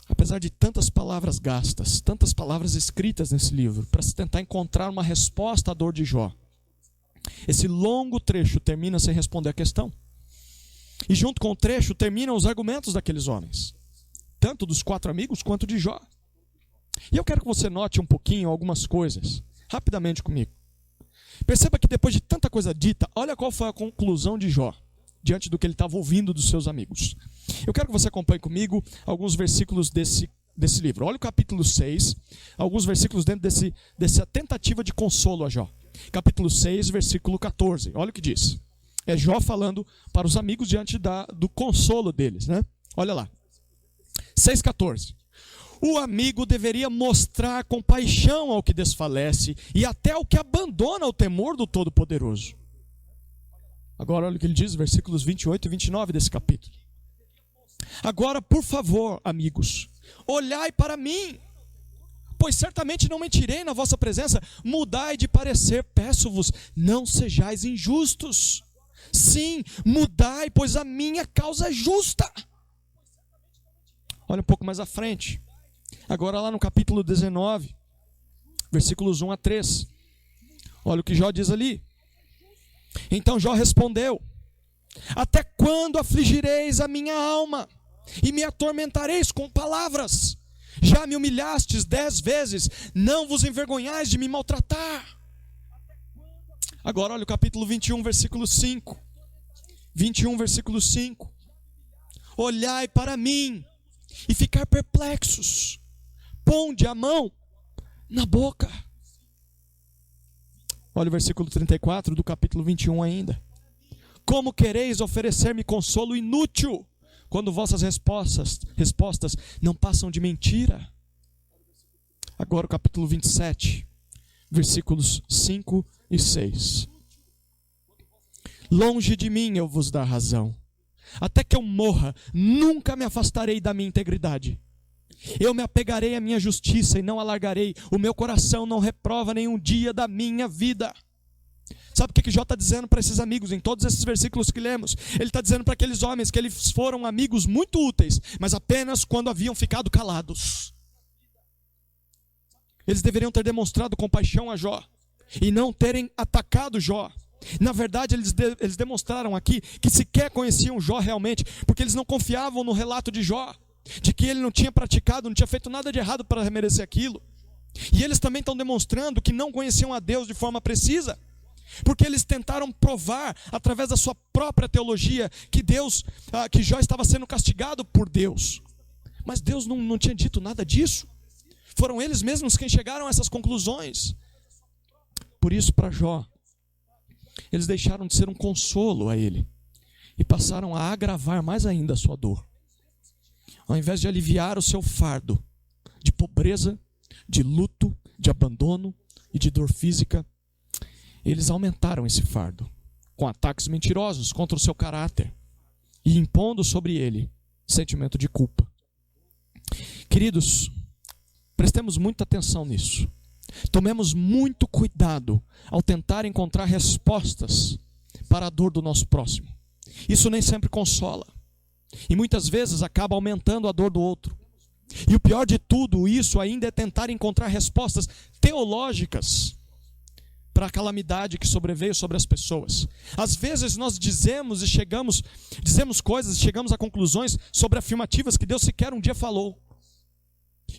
Apesar de tantas palavras gastas, tantas palavras escritas nesse livro, para se tentar encontrar uma resposta à dor de Jó, esse longo trecho termina sem responder a questão. E junto com o trecho terminam os argumentos daqueles homens, tanto dos 4 amigos quanto de Jó. E eu quero que você note um pouquinho algumas coisas, rapidamente comigo. Perceba que depois de tanta coisa dita, olha qual foi a conclusão de Jó, diante do que ele estava ouvindo dos seus amigos. Eu quero que você acompanhe comigo alguns versículos desse livro. Olha o capítulo 6, alguns versículos dentro dessa tentativa de consolo a Jó. Capítulo 6, versículo 14. Olha o que diz. É Jó falando para os amigos diante do consolo deles, né? Olha lá. 6,14. O amigo deveria mostrar compaixão ao que desfalece e até ao que abandona o temor do Todo-Poderoso. Agora olha o que ele diz, versículos 28 e 29 desse capítulo. Agora, por favor, amigos, olhai para mim, pois certamente não mentirei na vossa presença. Mudai de parecer, peço-vos, não sejais injustos. Sim, mudai, pois a minha causa é justa. Olha um pouco mais à frente. Agora lá no capítulo 19, versículos 1 a 3. Olha o que Jó diz ali. Então Jó respondeu: até quando afligireis a minha alma e me atormentareis com palavras? Já me humilhastes 10 vezes, não vos envergonhais de me maltratar. Agora olha o capítulo 21, versículo 5. 21, versículo 5. Olhai para mim e ficar perplexos. Ponde a mão na boca. Olha o versículo 34 do capítulo 21 ainda. Como quereis oferecer-me consolo inútil, quando vossas respostas não passam de mentira? Agora o capítulo 27, versículos 5 e 6. Longe de mim eu vos dar razão. Até que eu morra, nunca me afastarei da minha integridade. Eu me apegarei à minha justiça e não alargarei. O meu coração não reprova nenhum dia da minha vida. Sabe o que Jó está dizendo para esses amigos em todos esses versículos que lemos? Ele está dizendo para aqueles homens que eles foram amigos muito úteis, mas apenas quando haviam ficado calados. Eles deveriam ter demonstrado compaixão a Jó e não terem atacado Jó. Na verdade, eles demonstraram aqui que sequer conheciam Jó realmente, porque eles não confiavam no relato de Jó, de que ele não tinha praticado, não tinha feito nada de errado para merecer aquilo. E eles também estão demonstrando que não conheciam a Deus de forma precisa, porque eles tentaram provar, através da sua própria teologia, que Jó estava sendo castigado por Deus. Mas Deus não tinha dito nada disso. Foram eles mesmos quem chegaram a essas conclusões. Por isso, para Jó, eles deixaram de ser um consolo a ele e passaram a agravar mais ainda a sua dor. Ao invés de aliviar o seu fardo, de pobreza, de luto, de abandono e de dor física, eles aumentaram esse fardo com ataques mentirosos contra o seu caráter e impondo sobre ele sentimento de culpa. Queridos, prestemos muita atenção nisso. Tomemos muito cuidado ao tentar encontrar respostas para a dor do nosso próximo. Isso nem sempre consola. E muitas vezes acaba aumentando a dor do outro. E o pior de tudo isso ainda é tentar encontrar respostas teológicas para a calamidade que sobreveio sobre as pessoas. Às vezes nós dizemos coisas e chegamos a conclusões sobre afirmativas que Deus sequer um dia falou.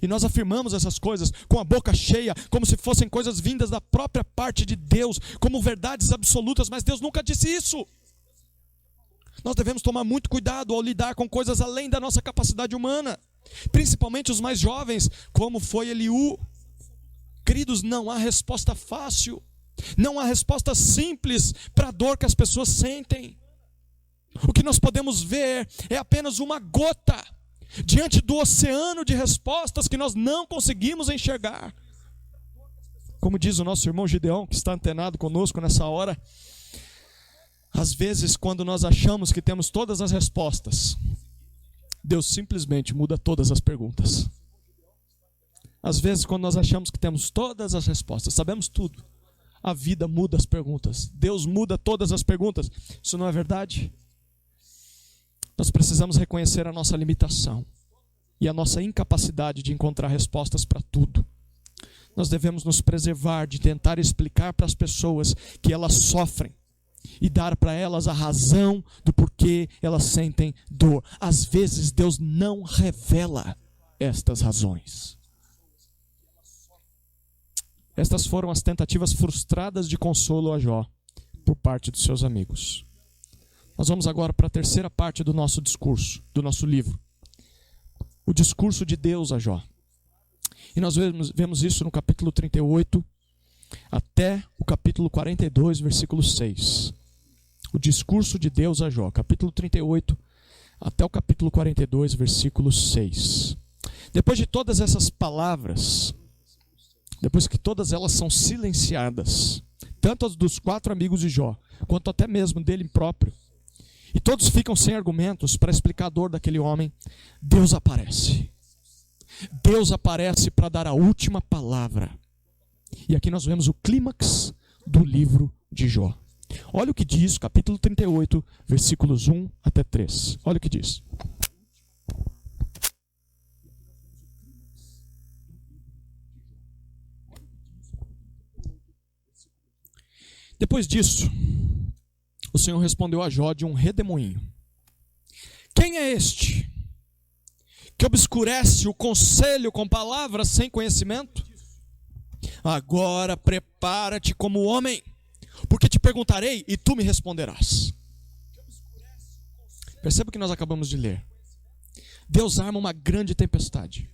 E nós afirmamos essas coisas com a boca cheia, como se fossem coisas vindas da própria parte de Deus, como verdades absolutas, mas Deus nunca disse isso. Nós devemos tomar muito cuidado ao lidar com coisas além da nossa capacidade humana, principalmente os mais jovens, como foi Eliú. Queridos, não há resposta fácil, não há resposta simples para a dor que as pessoas sentem. O que nós podemos ver é apenas uma gota diante do oceano de respostas que nós não conseguimos enxergar. Como diz o nosso irmão Gideão, que está antenado conosco nessa hora, às vezes quando nós achamos que temos todas as respostas, Deus simplesmente muda todas as perguntas. Às vezes quando nós achamos que temos todas as respostas, sabemos tudo, a vida muda as perguntas. Deus muda todas as perguntas. Isso não é verdade? Nós precisamos reconhecer a nossa limitação e a nossa incapacidade de encontrar respostas para tudo. Nós devemos nos preservar de tentar explicar para as pessoas que elas sofrem e dar para elas a razão do porquê elas sentem dor. Às vezes Deus não revela estas razões. Estas foram as tentativas frustradas de consolo a Jó por parte dos seus amigos. Nós vamos agora para a terceira parte do nosso discurso, do nosso livro. O discurso de Deus a Jó. E nós vemos isso no capítulo 38 até o capítulo 42, versículo 6. O discurso de Deus a Jó, capítulo 38 até o capítulo 42, versículo 6. Depois de todas essas palavras, depois que todas elas são silenciadas, tanto as dos 4 amigos de Jó, quanto até mesmo dele próprio, e todos ficam sem argumentos para explicar a dor daquele homem, Deus aparece. Deus aparece para dar a última palavra. E aqui nós vemos o clímax do livro de Jó. Olha o que diz, capítulo 38, versículos 1 até 3. Olha o que diz. Depois disso, o Senhor respondeu a Jó de um redemoinho. Quem é este que obscurece o conselho com palavras sem conhecimento? Agora prepara-te como homem, porque te perguntarei e tu me responderás. Perceba o que nós acabamos de ler. Deus arma uma grande tempestade.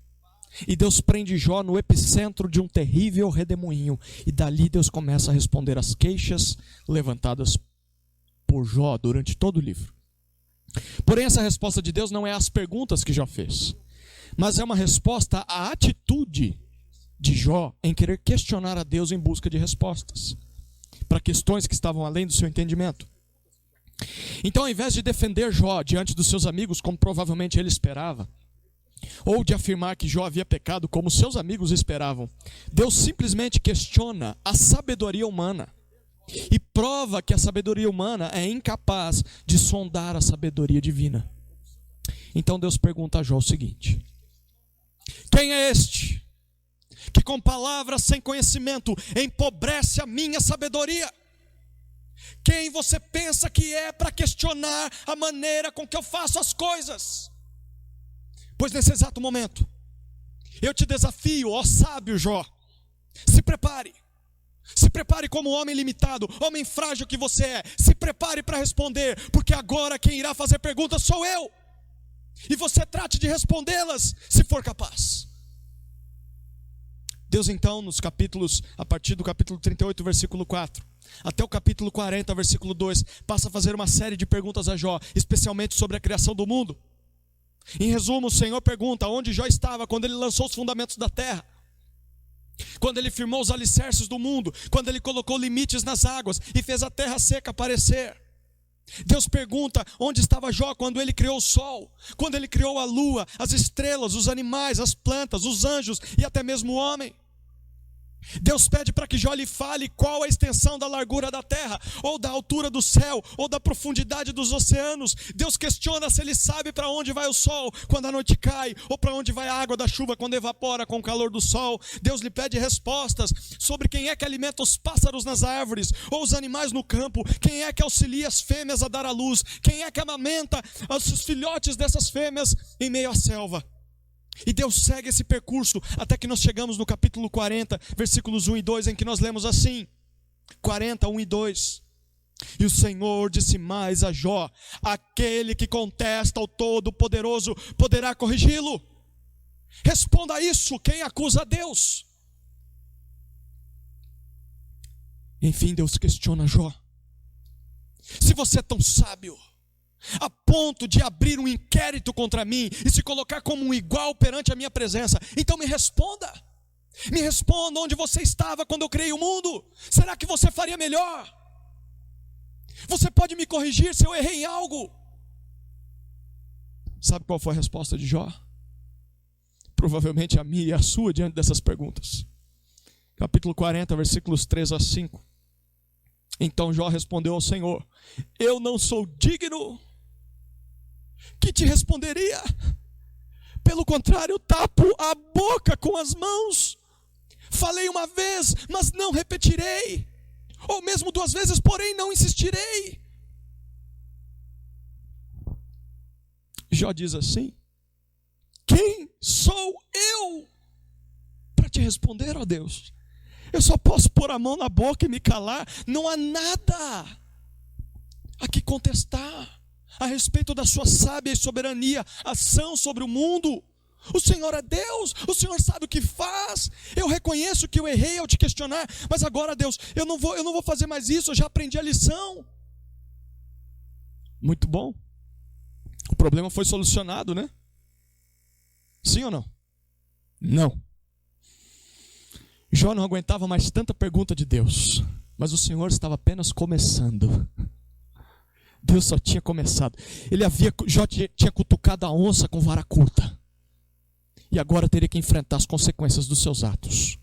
E Deus prende Jó no epicentro de um terrível redemoinho. E dali Deus começa a responder às queixas levantadas por Jó durante todo o livro. Porém, essa resposta de Deus não é às perguntas que Jó fez, mas é uma resposta à atitude de Jó em querer questionar a Deus em busca de respostas para questões que estavam além do seu entendimento. Então, ao invés de defender Jó diante dos seus amigos, como provavelmente ele esperava, ou de afirmar que Jó havia pecado como seus amigos esperavam, Deus simplesmente questiona a sabedoria humana e prova que a sabedoria humana é incapaz de sondar a sabedoria divina. Então Deus pergunta a Jó o seguinte: quem é este que com palavras sem conhecimento empobrece a minha sabedoria? Quem você pensa que é para questionar a maneira com que eu faço as coisas? Pois nesse exato momento, eu te desafio, ó sábio Jó, se prepare. Se prepare como homem limitado, homem frágil que você é. Se prepare para responder, porque agora quem irá fazer perguntas sou eu. E você trate de respondê-las, se for capaz. Deus então, nos capítulos, a partir do capítulo 38, versículo 4, até o capítulo 40, versículo 2, passa a fazer uma série de perguntas a Jó, especialmente sobre a criação do mundo. Em resumo, o Senhor pergunta onde Jó estava quando ele lançou os fundamentos da terra, quando ele firmou os alicerces do mundo, quando ele colocou limites nas águas e fez a terra seca aparecer. Deus pergunta onde estava Jó quando ele criou o sol, quando ele criou a lua, as estrelas, os animais, as plantas, os anjos e até mesmo o homem. Deus pede para que Jó lhe fale qual a extensão da largura da terra, ou da altura do céu, ou da profundidade dos oceanos. Deus questiona se ele sabe para onde vai o sol quando a noite cai, ou para onde vai a água da chuva quando evapora com o calor do sol. Deus lhe pede respostas sobre quem é que alimenta os pássaros nas árvores, ou os animais no campo, quem é que auxilia as fêmeas a dar à luz, quem é que amamenta os filhotes dessas fêmeas em meio à selva. E Deus segue esse percurso até que nós chegamos no capítulo 40, versículos 1 e 2, em que nós lemos assim, 40, 1 e 2. E o Senhor disse mais a Jó: aquele que contesta ao Todo-Poderoso poderá corrigi-lo? Responda a isso quem acusa a Deus. Enfim, Deus questiona Jó: se você é tão sábio a ponto de abrir um inquérito contra mim e se colocar como um igual perante a minha presença, então me responda onde você estava quando eu criei o mundo. Será que você faria melhor? Você pode me corrigir se eu errei em algo? Sabe qual foi a resposta de Jó? Provavelmente a minha e a sua diante dessas perguntas. Capítulo 40, versículos 3 a 5. Então Jó respondeu ao Senhor: eu não sou digno que te responderia. Pelo contrário, tapo a boca com as mãos. Falei uma vez, mas não repetirei. Ou mesmo 2 vezes, porém não insistirei. Jó diz assim: quem sou eu para te responder, ó Deus? Eu só posso pôr a mão na boca e me calar. Não há nada a que contestar a respeito da sua sábia e soberania, ação sobre o mundo. O Senhor é Deus, o Senhor sabe o que faz. Eu reconheço que eu errei ao te questionar, mas agora, Deus, eu não vou fazer mais isso, eu já aprendi a lição. Muito bom. O problema foi solucionado, né? Sim ou não? Não. Jó não aguentava mais tanta pergunta de Deus, mas o Senhor estava apenas começando. Deus só tinha começado. Jó tinha cutucado a onça com vara curta, e agora teria que enfrentar as consequências dos seus atos.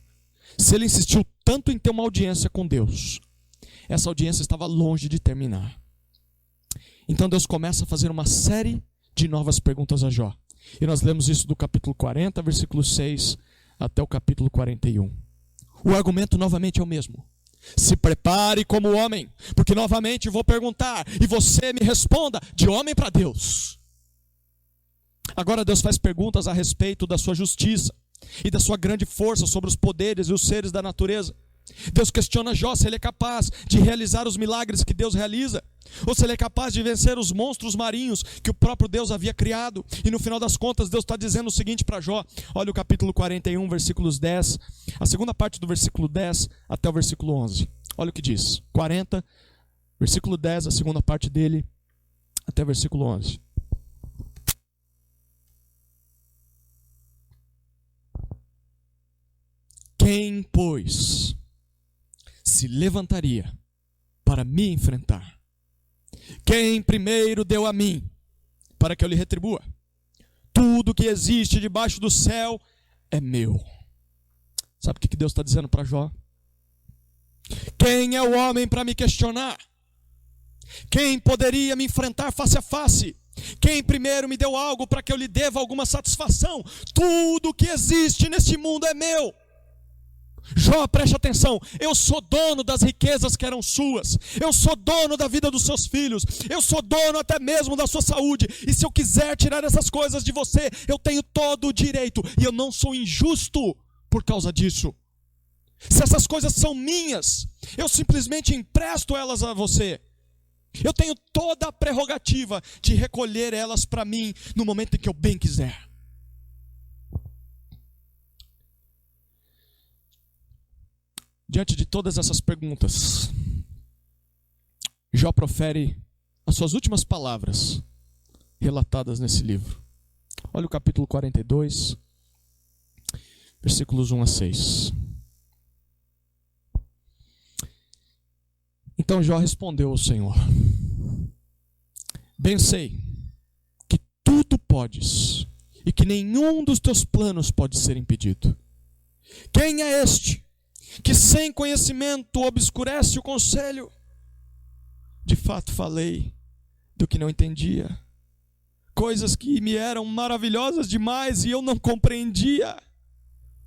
Se ele insistiu tanto em ter uma audiência com Deus, essa audiência estava longe de terminar. Então Deus começa a fazer uma série de novas perguntas a Jó, e nós lemos isso do capítulo 40, versículo 6 até o capítulo 41. O argumento novamente é o mesmo: se prepare como homem, porque novamente vou perguntar e você me responda de homem para Deus. Agora Deus faz perguntas a respeito da sua justiça e da sua grande força sobre os poderes e os seres da natureza. Deus questiona Jó se ele é capaz de realizar os milagres que Deus realiza, ou se ele é capaz de vencer os monstros marinhos que o próprio Deus havia criado. E no final das contas Deus está dizendo o seguinte para Jó. Olha o capítulo 41, versículos 10, a segunda parte do versículo 10 até o versículo 11. Olha o que diz, 40, versículo 10, a segunda parte dele, até o versículo 11. Quem, pois, se levantaria para me enfrentar? Quem primeiro deu a mim para que eu lhe retribua? Tudo que existe debaixo do céu é meu. Sabe o que Deus está dizendo para Jó? Quem é o homem para me questionar? Quem poderia me enfrentar face a face? Quem primeiro me deu algo para que eu lhe deva alguma satisfação? Tudo que existe neste mundo é meu. Jó, preste atenção: eu sou dono das riquezas que eram suas, eu sou dono da vida dos seus filhos, eu sou dono até mesmo da sua saúde, e se eu quiser tirar essas coisas de você, eu tenho todo o direito, e eu não sou injusto por causa disso. Se essas coisas são minhas, eu simplesmente empresto elas a você. Eu tenho toda a prerrogativa de recolher elas para mim no momento em que eu bem quiser. Diante de todas essas perguntas, Jó profere as suas últimas palavras relatadas nesse livro. Olha o capítulo 42, versículos 1 a 6. Então Jó respondeu ao Senhor: bem sei que tudo podes e que nenhum dos teus planos pode ser impedido. Quem é este que sem conhecimento obscurece o conselho? De fato falei do que não entendia, coisas que me eram maravilhosas demais e eu não compreendia.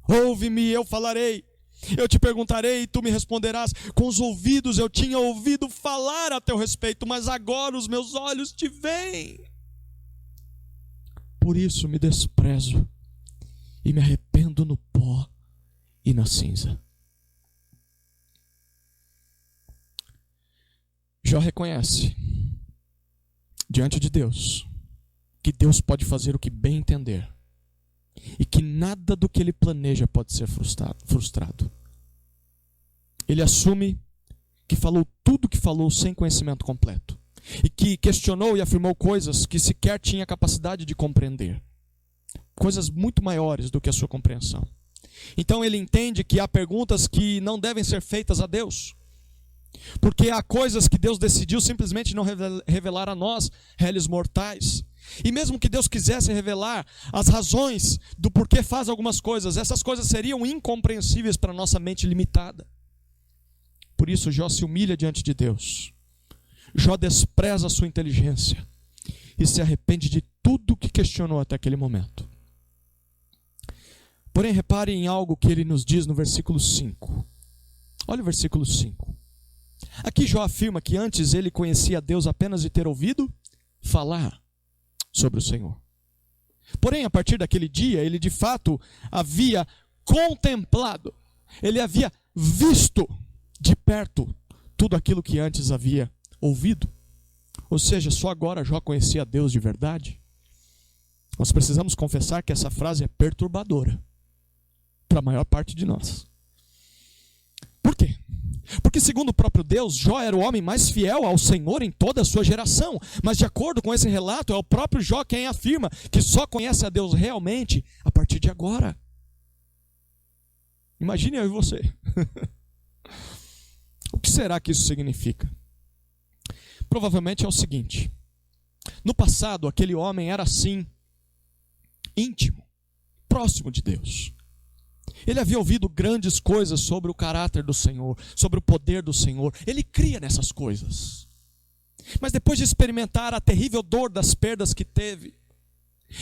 Ouve-me e eu falarei, eu te perguntarei e tu me responderás. Com os ouvidos eu tinha ouvido falar a teu respeito, mas agora os meus olhos te veem. Por isso me desprezo e me arrependo no pó e na cinza. Jó reconhece diante de Deus que Deus pode fazer o que bem entender e que nada do que ele planeja pode ser frustrado. Ele assume que falou tudo o que falou sem conhecimento completo e que questionou e afirmou coisas que sequer tinha capacidade de compreender, coisas muito maiores do que a sua compreensão. Então ele entende que há perguntas que não devem ser feitas a Deus, porque há coisas que Deus decidiu simplesmente não revelar a nós, réis mortais. E mesmo que Deus quisesse revelar as razões do porquê faz algumas coisas, essas coisas seriam incompreensíveis para a nossa mente limitada. Por isso Jó se humilha diante de Deus. Jó despreza a sua inteligência e se arrepende de tudo que questionou até aquele momento. Porém, repare em algo que ele nos diz no versículo 5. Olha o versículo 5. Aqui Jó afirma que antes ele conhecia Deus apenas de ter ouvido falar sobre o Senhor. Porém, a partir daquele dia, ele de fato havia contemplado, ele havia visto de perto tudo aquilo que antes havia ouvido. Ou seja, só agora Jó conhecia Deus de verdade. Nós precisamos confessar que essa frase é perturbadora para a maior parte de nós. Por quê? Porque segundo o próprio Deus, Jó era o homem mais fiel ao Senhor em toda a sua geração. Mas de acordo com esse relato, é o próprio Jó quem afirma que só conhece a Deus realmente a partir de agora. Imagine eu e você. O que será que isso significa? Provavelmente é o seguinte: no passado, aquele homem era assim, íntimo, próximo de Deus. Ele havia ouvido grandes coisas sobre o caráter do Senhor, sobre o poder do Senhor. Ele cria nessas coisas. Mas depois de experimentar a terrível dor das perdas que teve,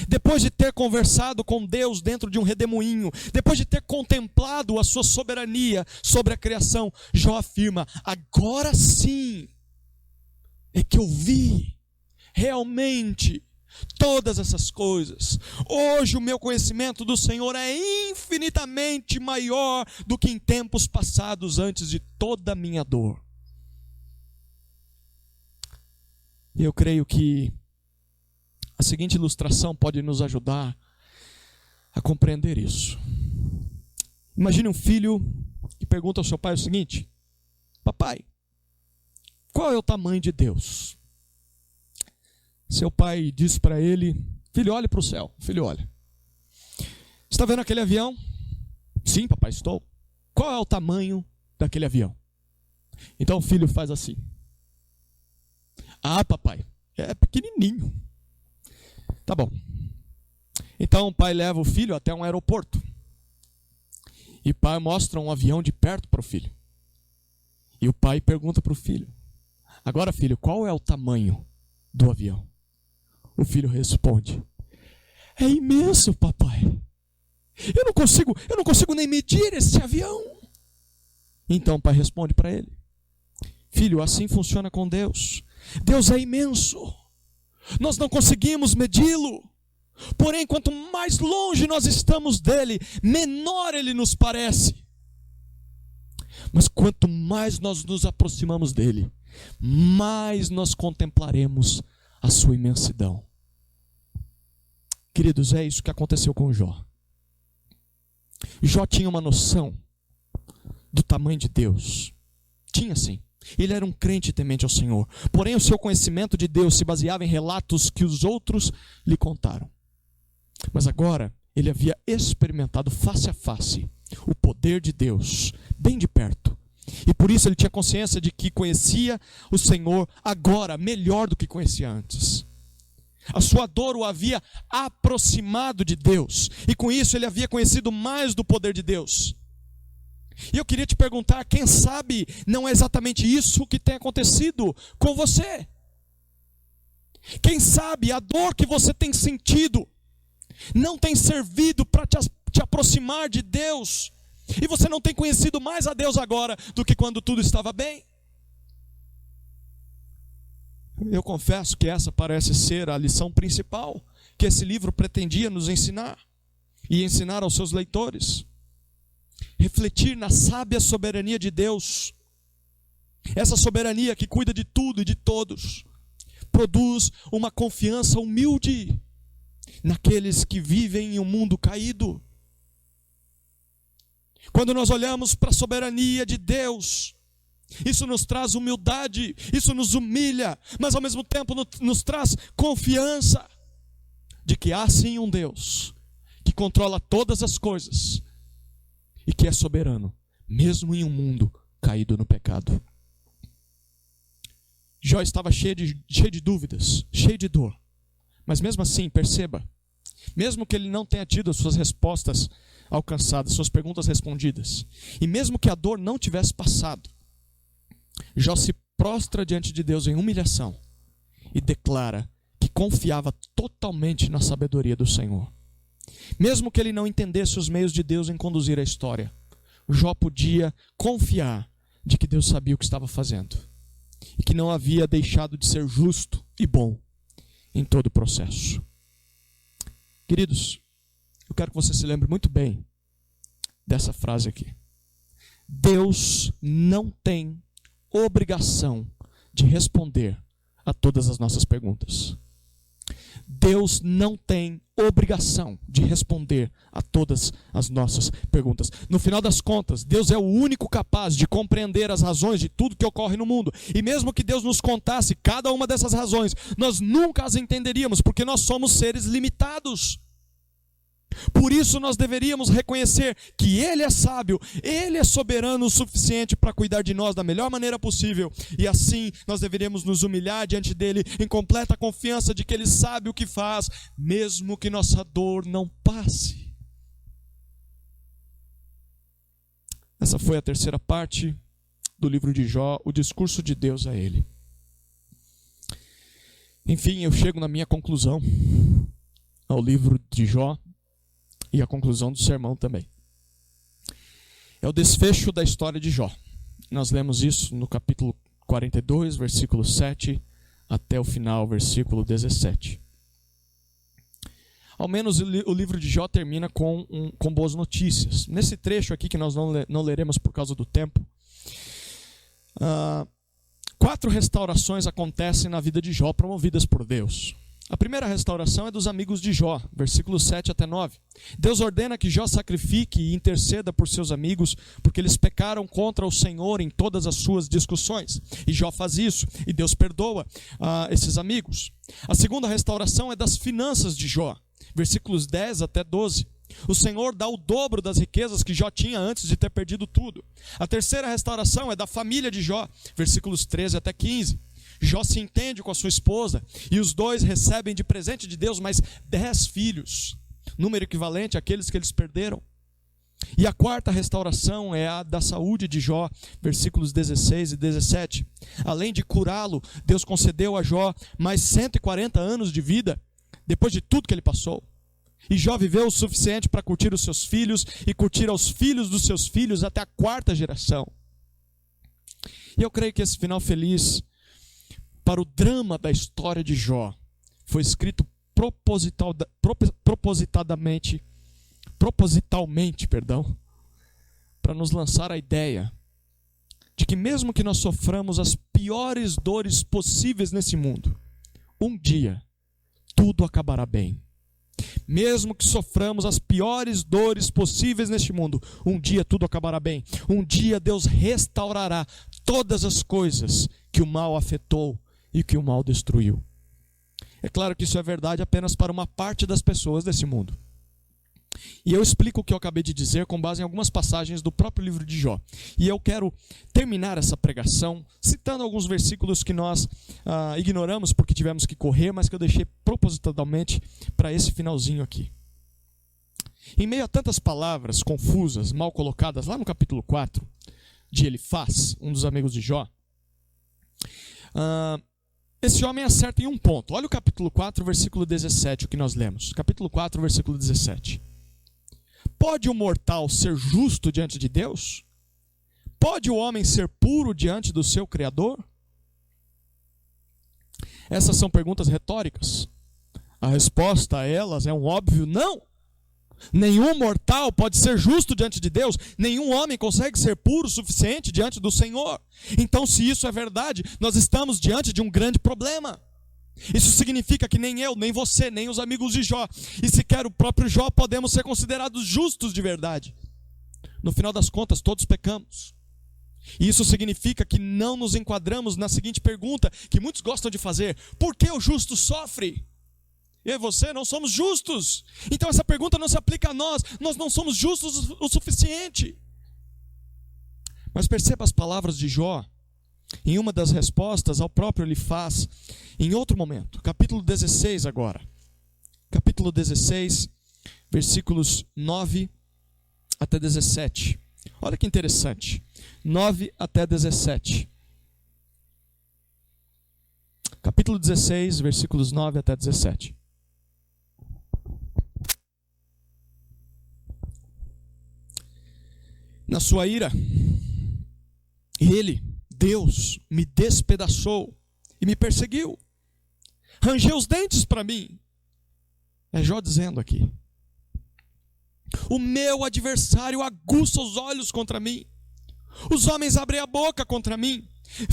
depois de ter conversado com Deus dentro de um redemoinho, depois de ter contemplado a sua soberania sobre a criação, Jó afirma: agora sim é que eu vi realmente todas essas coisas. Hoje o meu conhecimento do Senhor é infinitamente maior do que em tempos passados antes de toda a minha dor. E eu creio que a seguinte ilustração pode nos ajudar a compreender isso. Imagine um filho que pergunta ao seu pai o seguinte: papai, qual é o tamanho de Deus? Seu pai diz para ele: filho, olhe para o céu. Filho, olha. Está vendo aquele avião? Sim, papai, estou. Qual é o tamanho daquele avião? Então o filho faz assim: ah, papai, é pequenininho. Tá bom. Então o pai leva o filho até um aeroporto. E o pai mostra um avião de perto para o filho. E o pai pergunta para o filho: agora, filho, qual é o tamanho do avião? O filho responde: é imenso, papai. Eu não consigo nem medir esse avião. Então o pai responde para ele: filho, assim funciona com Deus. Deus é imenso. Nós não conseguimos medi-lo. Porém, quanto mais longe nós estamos dele, menor ele nos parece. Mas quanto mais nós nos aproximamos dele, mais nós contemplaremos a sua imensidão. Queridos, é isso que aconteceu com Jó. Jó tinha uma noção do tamanho de Deus. Tinha sim. Ele era um crente temente ao Senhor. Porém, o seu conhecimento de Deus se baseava em relatos que os outros lhe contaram. Mas agora ele havia experimentado face a face o poder de Deus, bem de perto. E por isso ele tinha consciência de que conhecia o Senhor agora melhor do que conhecia antes. A sua dor o havia aproximado de Deus, e com isso ele havia conhecido mais do poder de Deus. E eu queria te perguntar, quem sabe não é exatamente isso que tem acontecido com você? Quem sabe a dor que você tem sentido não tem servido para te aproximar de Deus, e você não tem conhecido mais a Deus agora do que quando tudo estava bem? Eu confesso que essa parece ser a lição principal que esse livro pretendia nos ensinar e ensinar aos seus leitores. Refletir na sábia soberania de Deus. Essa soberania que cuida de tudo e de todos produz uma confiança humilde naqueles que vivem em um mundo caído. Quando nós olhamos para a soberania de Deus, isso nos traz humildade, isso nos humilha, mas ao mesmo tempo nos traz confiança de que há sim um Deus que controla todas as coisas e que é soberano, mesmo em um mundo caído no pecado. Jó estava cheio de dúvidas, cheio de dor, mas mesmo assim, perceba, mesmo que ele não tenha tido as suas respostas alcançadas, suas perguntas respondidas, e mesmo que a dor não tivesse passado, Jó se prostra diante de Deus em humilhação e declara que confiava totalmente na sabedoria do Senhor. Mesmo que ele não entendesse os meios de Deus em conduzir a história, Jó podia confiar de que Deus sabia o que estava fazendo e que não havia deixado de ser justo e bom em todo o processo. Queridos, eu quero que você se lembre muito bem dessa frase aqui. Deus não tem obrigação de responder a todas as nossas perguntas. Deus não tem obrigação de responder a todas as nossas perguntas. No final das contas, Deus é o único capaz de compreender as razões de tudo que ocorre no mundo. E mesmo que Deus nos contasse cada uma dessas razões, nós nunca as entenderíamos, porque nós somos seres limitados. Por isso nós deveríamos reconhecer que Ele é sábio, Ele é soberano o suficiente para cuidar de nós da melhor maneira possível. E assim nós deveríamos nos humilhar diante dEle em completa confiança de que Ele sabe o que faz, mesmo que nossa dor não passe. Essa foi a terceira parte do livro de Jó, o discurso de Deus a ele. Enfim, eu chego na minha conclusão ao livro de Jó. E a conclusão do sermão também. É o desfecho da história de Jó. Nós lemos isso no capítulo 42, versículo 7, até o final, versículo 17. Ao menos o livro de Jó termina com boas notícias. Nesse trecho aqui, que nós não leremos por causa do tempo, 4 restaurações acontecem na vida de Jó, promovidas por Deus. A primeira restauração é dos amigos de Jó, versículos 7 até 9. Deus ordena que Jó sacrifique e interceda por seus amigos, porque eles pecaram contra o Senhor em todas as suas discussões. E Jó faz isso, e Deus perdoa esses amigos. A segunda restauração é das finanças de Jó, versículos 10 até 12. O Senhor dá o dobro das riquezas que Jó tinha antes de ter perdido tudo. A terceira restauração é da família de Jó, versículos 13 até 15. Jó se entende com a sua esposa e os dois recebem de presente de Deus mais 10 filhos, número equivalente àqueles que eles perderam. E a quarta restauração é a da saúde de Jó, versículos 16 e 17. Além de curá-lo, Deus concedeu a Jó mais 140 anos de vida, depois de tudo que ele passou. E Jó viveu o suficiente para curtir os seus filhos e curtir aos filhos dos seus filhos até a 4ª geração. E eu creio que esse final feliz para o drama da história de Jó foi escrito propositalmente, para nos lançar a ideia de que mesmo que nós soframos as piores dores possíveis nesse mundo, um dia tudo acabará bem. Mesmo que soframos as piores dores possíveis neste mundo, um dia tudo acabará bem. Um dia Deus restaurará todas as coisas que o mal afetou e que o mal destruiu. É claro que isso é verdade apenas para uma parte das pessoas desse mundo. E eu explico o que eu acabei de dizer com base em algumas passagens do próprio livro de Jó. E eu quero terminar essa pregação citando alguns versículos que nós ignoramos porque tivemos que correr, mas que eu deixei propositalmente para esse finalzinho aqui. Em meio a tantas palavras confusas, mal colocadas lá no capítulo 4 de Elifaz, um dos amigos de Jó, esse homem acerta em um ponto. Olha o capítulo 4, versículo 17, o que nós lemos. Capítulo 4, versículo 17. Pode o mortal ser justo diante de Deus? Pode o homem ser puro diante do seu Criador? Essas são perguntas retóricas. A resposta a elas é um óbvio não. Nenhum mortal pode ser justo diante de Deus. Nenhum homem consegue ser puro o suficiente diante do Senhor. Então, se isso é verdade, nós estamos diante de um grande problema. Isso significa que nem eu, nem você, nem os amigos de Jó, e sequer o próprio Jó, podemos ser considerados justos de verdade. No final das contas, todos pecamos. E isso significa que não nos enquadramos na seguinte pergunta, que muitos gostam de fazer: por que o justo sofre? Eu e você não somos justos. Então essa pergunta não se aplica a nós. Nós não somos justos o suficiente. Mas perceba as palavras de Jó em uma das respostas ao próprio Elifaz em outro momento. Capítulo 16 agora. Capítulo 16, versículos 9 até 17. Olha que interessante. 9 até 17. Capítulo 16, versículos 9 até 17. Na sua ira, ele, Deus, me despedaçou e me perseguiu. Rangeu os dentes para mim. É Jó dizendo aqui. O meu adversário aguça os olhos contra mim. Os homens abrem a boca contra mim.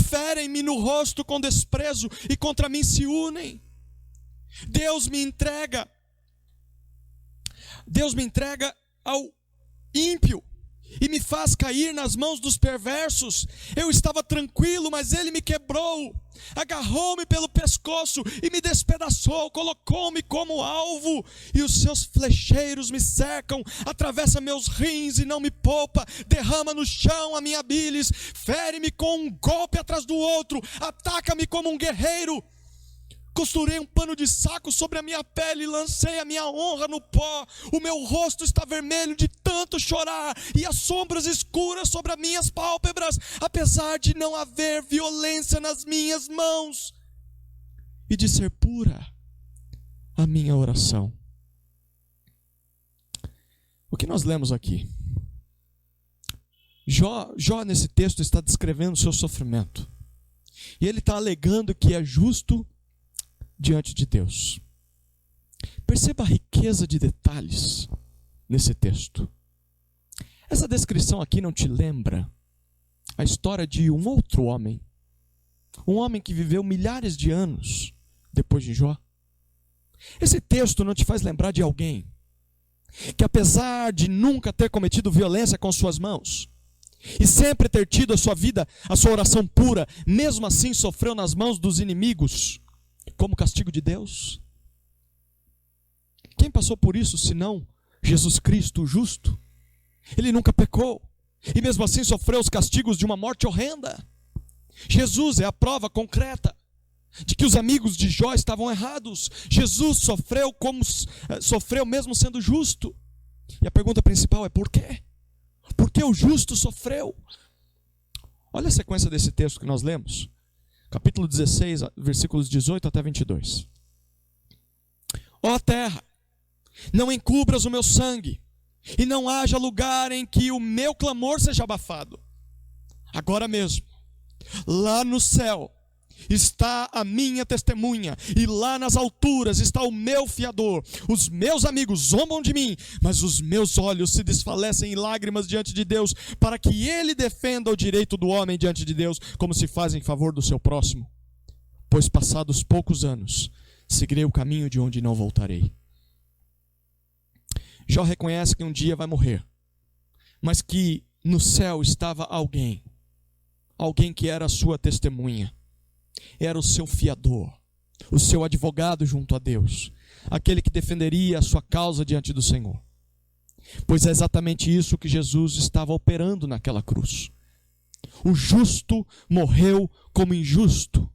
Ferem-me no rosto com desprezo e contra mim se unem. Deus me entrega ao ímpio e me faz cair nas mãos dos perversos. Eu estava tranquilo, mas ele me quebrou. Agarrou-me pelo pescoço e me despedaçou. Colocou-me como alvo e os seus flecheiros me cercam. Atravessa meus rins e não me poupa. Derrama no chão a minha bilis. Fere-me com um golpe atrás do outro. Ataca-me como um guerreiro. Costurei um pano de saco sobre a minha pele e lancei a minha honra no pó. O meu rosto está vermelho de tanto chorar e as sombras escuras sobre as minhas pálpebras, apesar de não haver violência nas minhas mãos e de ser pura a minha oração. O que nós lemos aqui? Jó nesse texto está descrevendo o seu sofrimento. E ele está alegando que é justo diante de Deus. Perceba a riqueza de detalhes nesse texto. Essa descrição aqui não te lembra a história de um outro homem? Um homem que viveu milhares de anos depois de Jó? Esse texto não te faz lembrar de alguém que, apesar de nunca ter cometido violência com suas mãos e sempre ter tido a sua vida, a sua oração pura, mesmo assim sofreu nas mãos dos inimigos como castigo de Deus? Quem passou por isso senão Jesus Cristo, o justo? Ele nunca pecou e mesmo assim sofreu os castigos de uma morte horrenda. Jesus é a prova concreta de que os amigos de Jó estavam errados. Jesus sofreu mesmo sendo justo. E a pergunta principal é: por quê? Por que o justo sofreu? Olha a sequência desse texto que nós lemos. Capítulo 16, versículos 18 até 22. Ó terra, não encubras o meu sangue, e não haja lugar em que o meu clamor seja abafado. Agora mesmo, lá no céu está a minha testemunha, e lá nas alturas está o meu fiador. Os meus amigos zombam de mim, mas os meus olhos se desfalecem em lágrimas diante de Deus, para que ele defenda o direito do homem diante de Deus, como se faz em favor do seu próximo. Pois passados poucos anos, seguirei o caminho de onde não voltarei. Jó reconhece que um dia vai morrer, mas que no céu estava alguém que era a sua testemunha. Era o seu fiador, o seu advogado junto a Deus, aquele que defenderia a sua causa diante do Senhor. Pois é exatamente isso que Jesus estava operando naquela cruz. O justo morreu como injusto,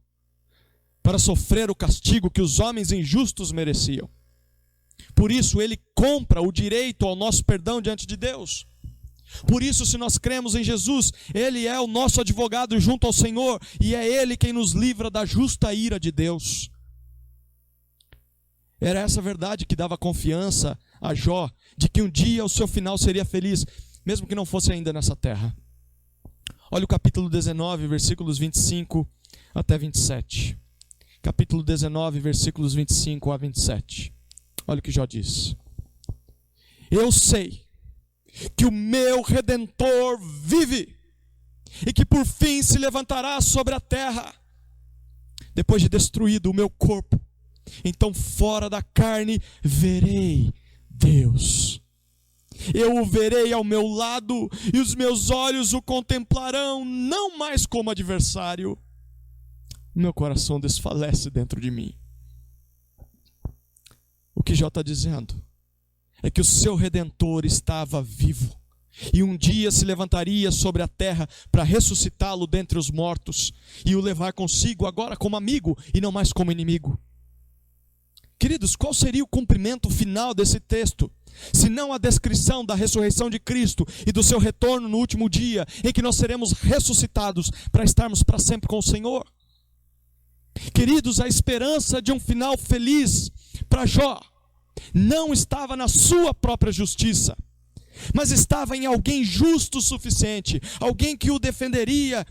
para sofrer o castigo que os homens injustos mereciam. Por isso ele compra o direito ao nosso perdão diante de Deus. Por isso, se nós cremos em Jesus, ele é o nosso advogado junto ao Senhor, e é ele quem nos livra da justa ira de Deus. Era essa verdade que dava confiança a Jó, de que um dia o seu final seria feliz, mesmo que não fosse ainda nessa terra. Olha o capítulo 19, versículos 25 até 27. Capítulo 19, versículos 25 a 27. Olha o que Jó diz. Eu sei que o meu Redentor vive, e que por fim se levantará sobre a terra, depois de destruído o meu corpo. Então fora da carne verei Deus. Eu o verei ao meu lado, e os meus olhos o contemplarão, não mais como adversário. Meu coração desfalece dentro de mim. O que Jó está dizendo é que o seu Redentor estava vivo, e um dia se levantaria sobre a terra para ressuscitá-lo dentre os mortos, e o levar consigo agora como amigo e não mais como inimigo. Queridos, qual seria o cumprimento final desse texto, se não a descrição da ressurreição de Cristo e do seu retorno no último dia, em que nós seremos ressuscitados para estarmos para sempre com o Senhor? Queridos, a esperança de um final feliz para Jó não estava na sua própria justiça, mas estava em alguém justo o suficiente, alguém que o defenderia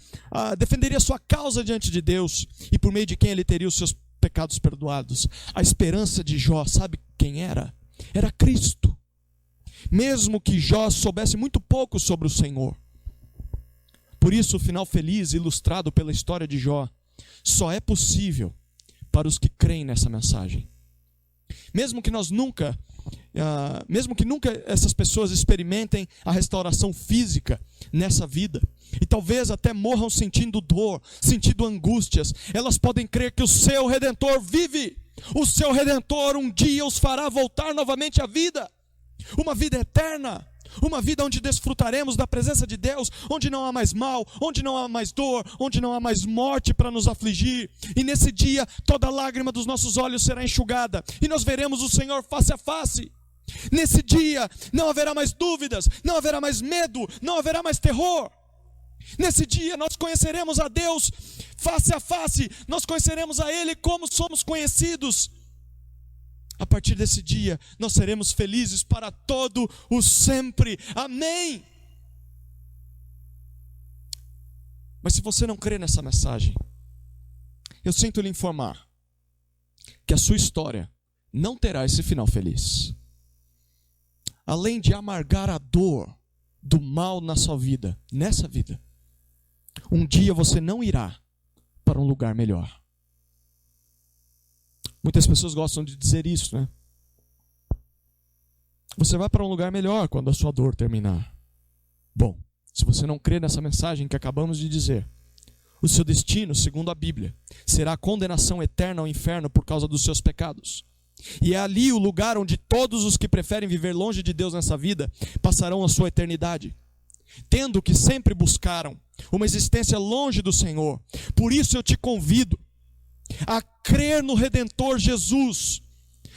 sua causa diante de Deus, e por meio de quem ele teria os seus pecados perdoados. A esperança de Jó, sabe quem era? Era Cristo. Mesmo que Jó soubesse muito pouco sobre o Senhor. Por isso o final feliz, ilustrado pela história de Jó, só é possível para os que creem nessa mensagem. Mesmo que nunca essas pessoas experimentem a restauração física nessa vida, e talvez até morram sentindo dor, sentindo angústias, elas podem crer que o seu Redentor vive. O seu Redentor um dia os fará voltar novamente à vida, uma vida eterna, uma vida onde desfrutaremos da presença de Deus, onde não há mais mal, onde não há mais dor, onde não há mais morte para nos afligir. E nesse dia toda lágrima dos nossos olhos será enxugada, e nós veremos o Senhor face a face. Nesse dia não haverá mais dúvidas, não haverá mais medo, não haverá mais terror. Nesse dia nós conheceremos a Deus face a face, nós conheceremos a Ele como somos conhecidos. A partir desse dia nós seremos felizes para todo o sempre. Amém. Mas se você não crê nessa mensagem, eu sinto lhe informar que a sua história não terá esse final feliz. Além de amargar a dor do mal na sua vida, nessa vida, um dia você não irá para um lugar melhor. Muitas pessoas gostam de dizer isso, né? Você vai para um lugar melhor quando a sua dor terminar. Bom, se você não crê nessa mensagem que acabamos de dizer, o seu destino, segundo a Bíblia, será a condenação eterna ao inferno por causa dos seus pecados. E é ali o lugar onde todos os que preferem viver longe de Deus nessa vida passarão a sua eternidade, tendo que sempre buscaram uma existência longe do Senhor. Por isso eu te convido a crer no Redentor Jesus,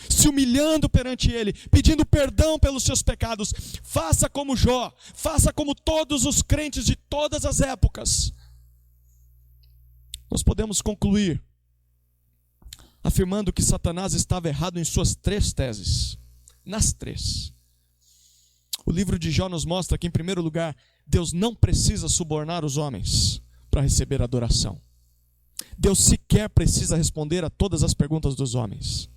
se humilhando perante Ele, pedindo perdão pelos seus pecados. Faça como Jó, faça como todos os crentes de todas as épocas. Nós podemos concluir afirmando que Satanás estava errado em suas 3 teses, nas 3. O livro de Jó nos mostra que, em primeiro lugar, Deus não precisa subornar os homens para receber adoração. Deus sequer precisa responder a todas as perguntas dos homens.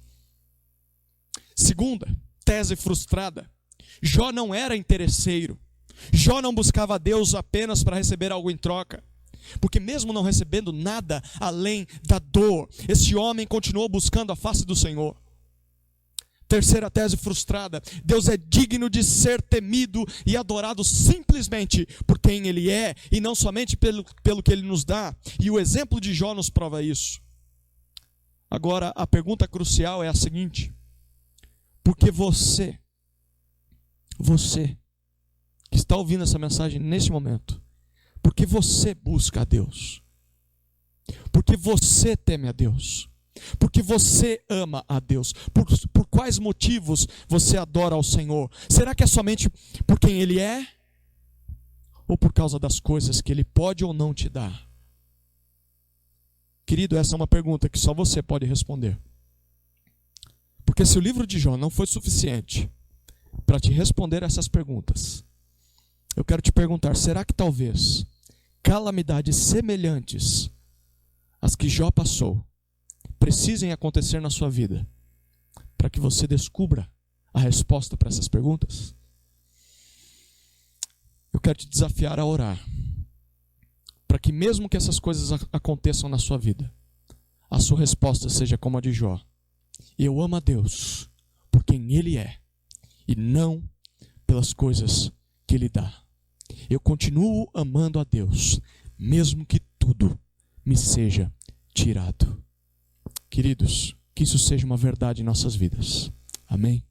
Segunda tese frustrada: Jó não era interesseiro. Jó não buscava a Deus apenas para receber algo em troca, porque mesmo não recebendo nada além da dor, esse homem continuou buscando a face do Senhor. Terceira tese frustrada: Deus é digno de ser temido e adorado simplesmente por quem Ele é, e não somente pelo que Ele nos dá. E o exemplo de Jó nos prova isso. Agora, a pergunta crucial é a seguinte: por que você que está ouvindo essa mensagem neste momento, por que você busca a Deus? Por que você teme a Deus? Por que você ama a Deus? Por quais motivos você adora ao Senhor? Será que é somente por quem Ele é? Ou por causa das coisas que Ele pode ou não te dar? Querido, essa é uma pergunta que só você pode responder. Porque se o livro de Jó não foi suficiente para te responder essas perguntas, eu quero te perguntar, será que talvez calamidades semelhantes às que Jó passou precisem acontecer na sua vida para que você descubra a resposta para essas perguntas? Eu quero te desafiar a orar para que mesmo que essas coisas aconteçam na sua vida, a sua resposta seja como a de Jó: eu amo a Deus por quem Ele é e não pelas coisas que Ele dá. Eu continuo amando a Deus, mesmo que tudo me seja tirado. Queridos, que isso seja uma verdade em nossas vidas. Amém?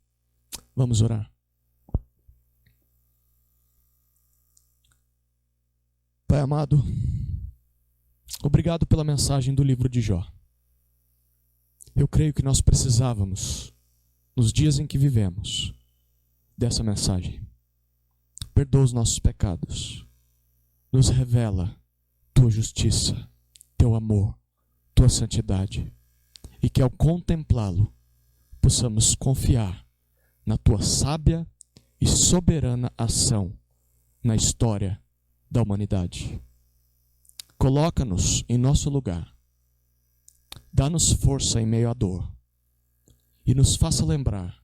Vamos orar. Pai amado, obrigado pela mensagem do livro de Jó. Eu creio que nós precisávamos, nos dias em que vivemos, dessa mensagem. Perdoa os nossos pecados. Nos revela tua justiça, teu amor, tua santidade. E que ao contemplá-lo, possamos confiar na tua sábia e soberana ação na história da humanidade. Coloca-nos em nosso lugar. Dá-nos força em meio à dor. E nos faça lembrar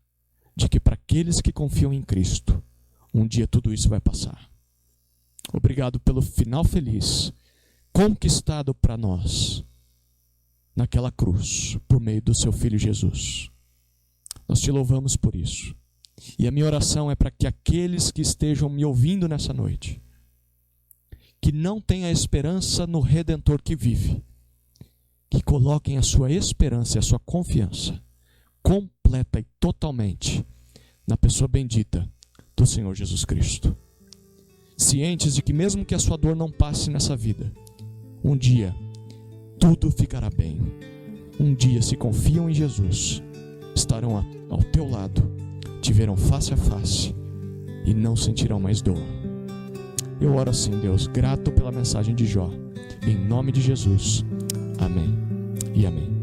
de que para aqueles que confiam em Cristo, um dia tudo isso vai passar. Obrigado pelo final feliz, conquistado para nós, naquela cruz, por meio do seu Filho Jesus. Nós te louvamos por isso. E a minha oração é para que aqueles que estejam me ouvindo nessa noite, que não têm a esperança no Redentor que vive, que coloquem a sua esperança e a sua confiança completa e totalmente na pessoa bendita do Senhor Jesus Cristo. Cientes de que mesmo que a sua dor não passe nessa vida, um dia tudo ficará bem. Um dia, se confiam em Jesus, estarão ao teu lado, te verão face a face e não sentirão mais dor. Eu oro assim, Deus, grato pela mensagem de Jó. Em nome de Jesus. Amém e amém.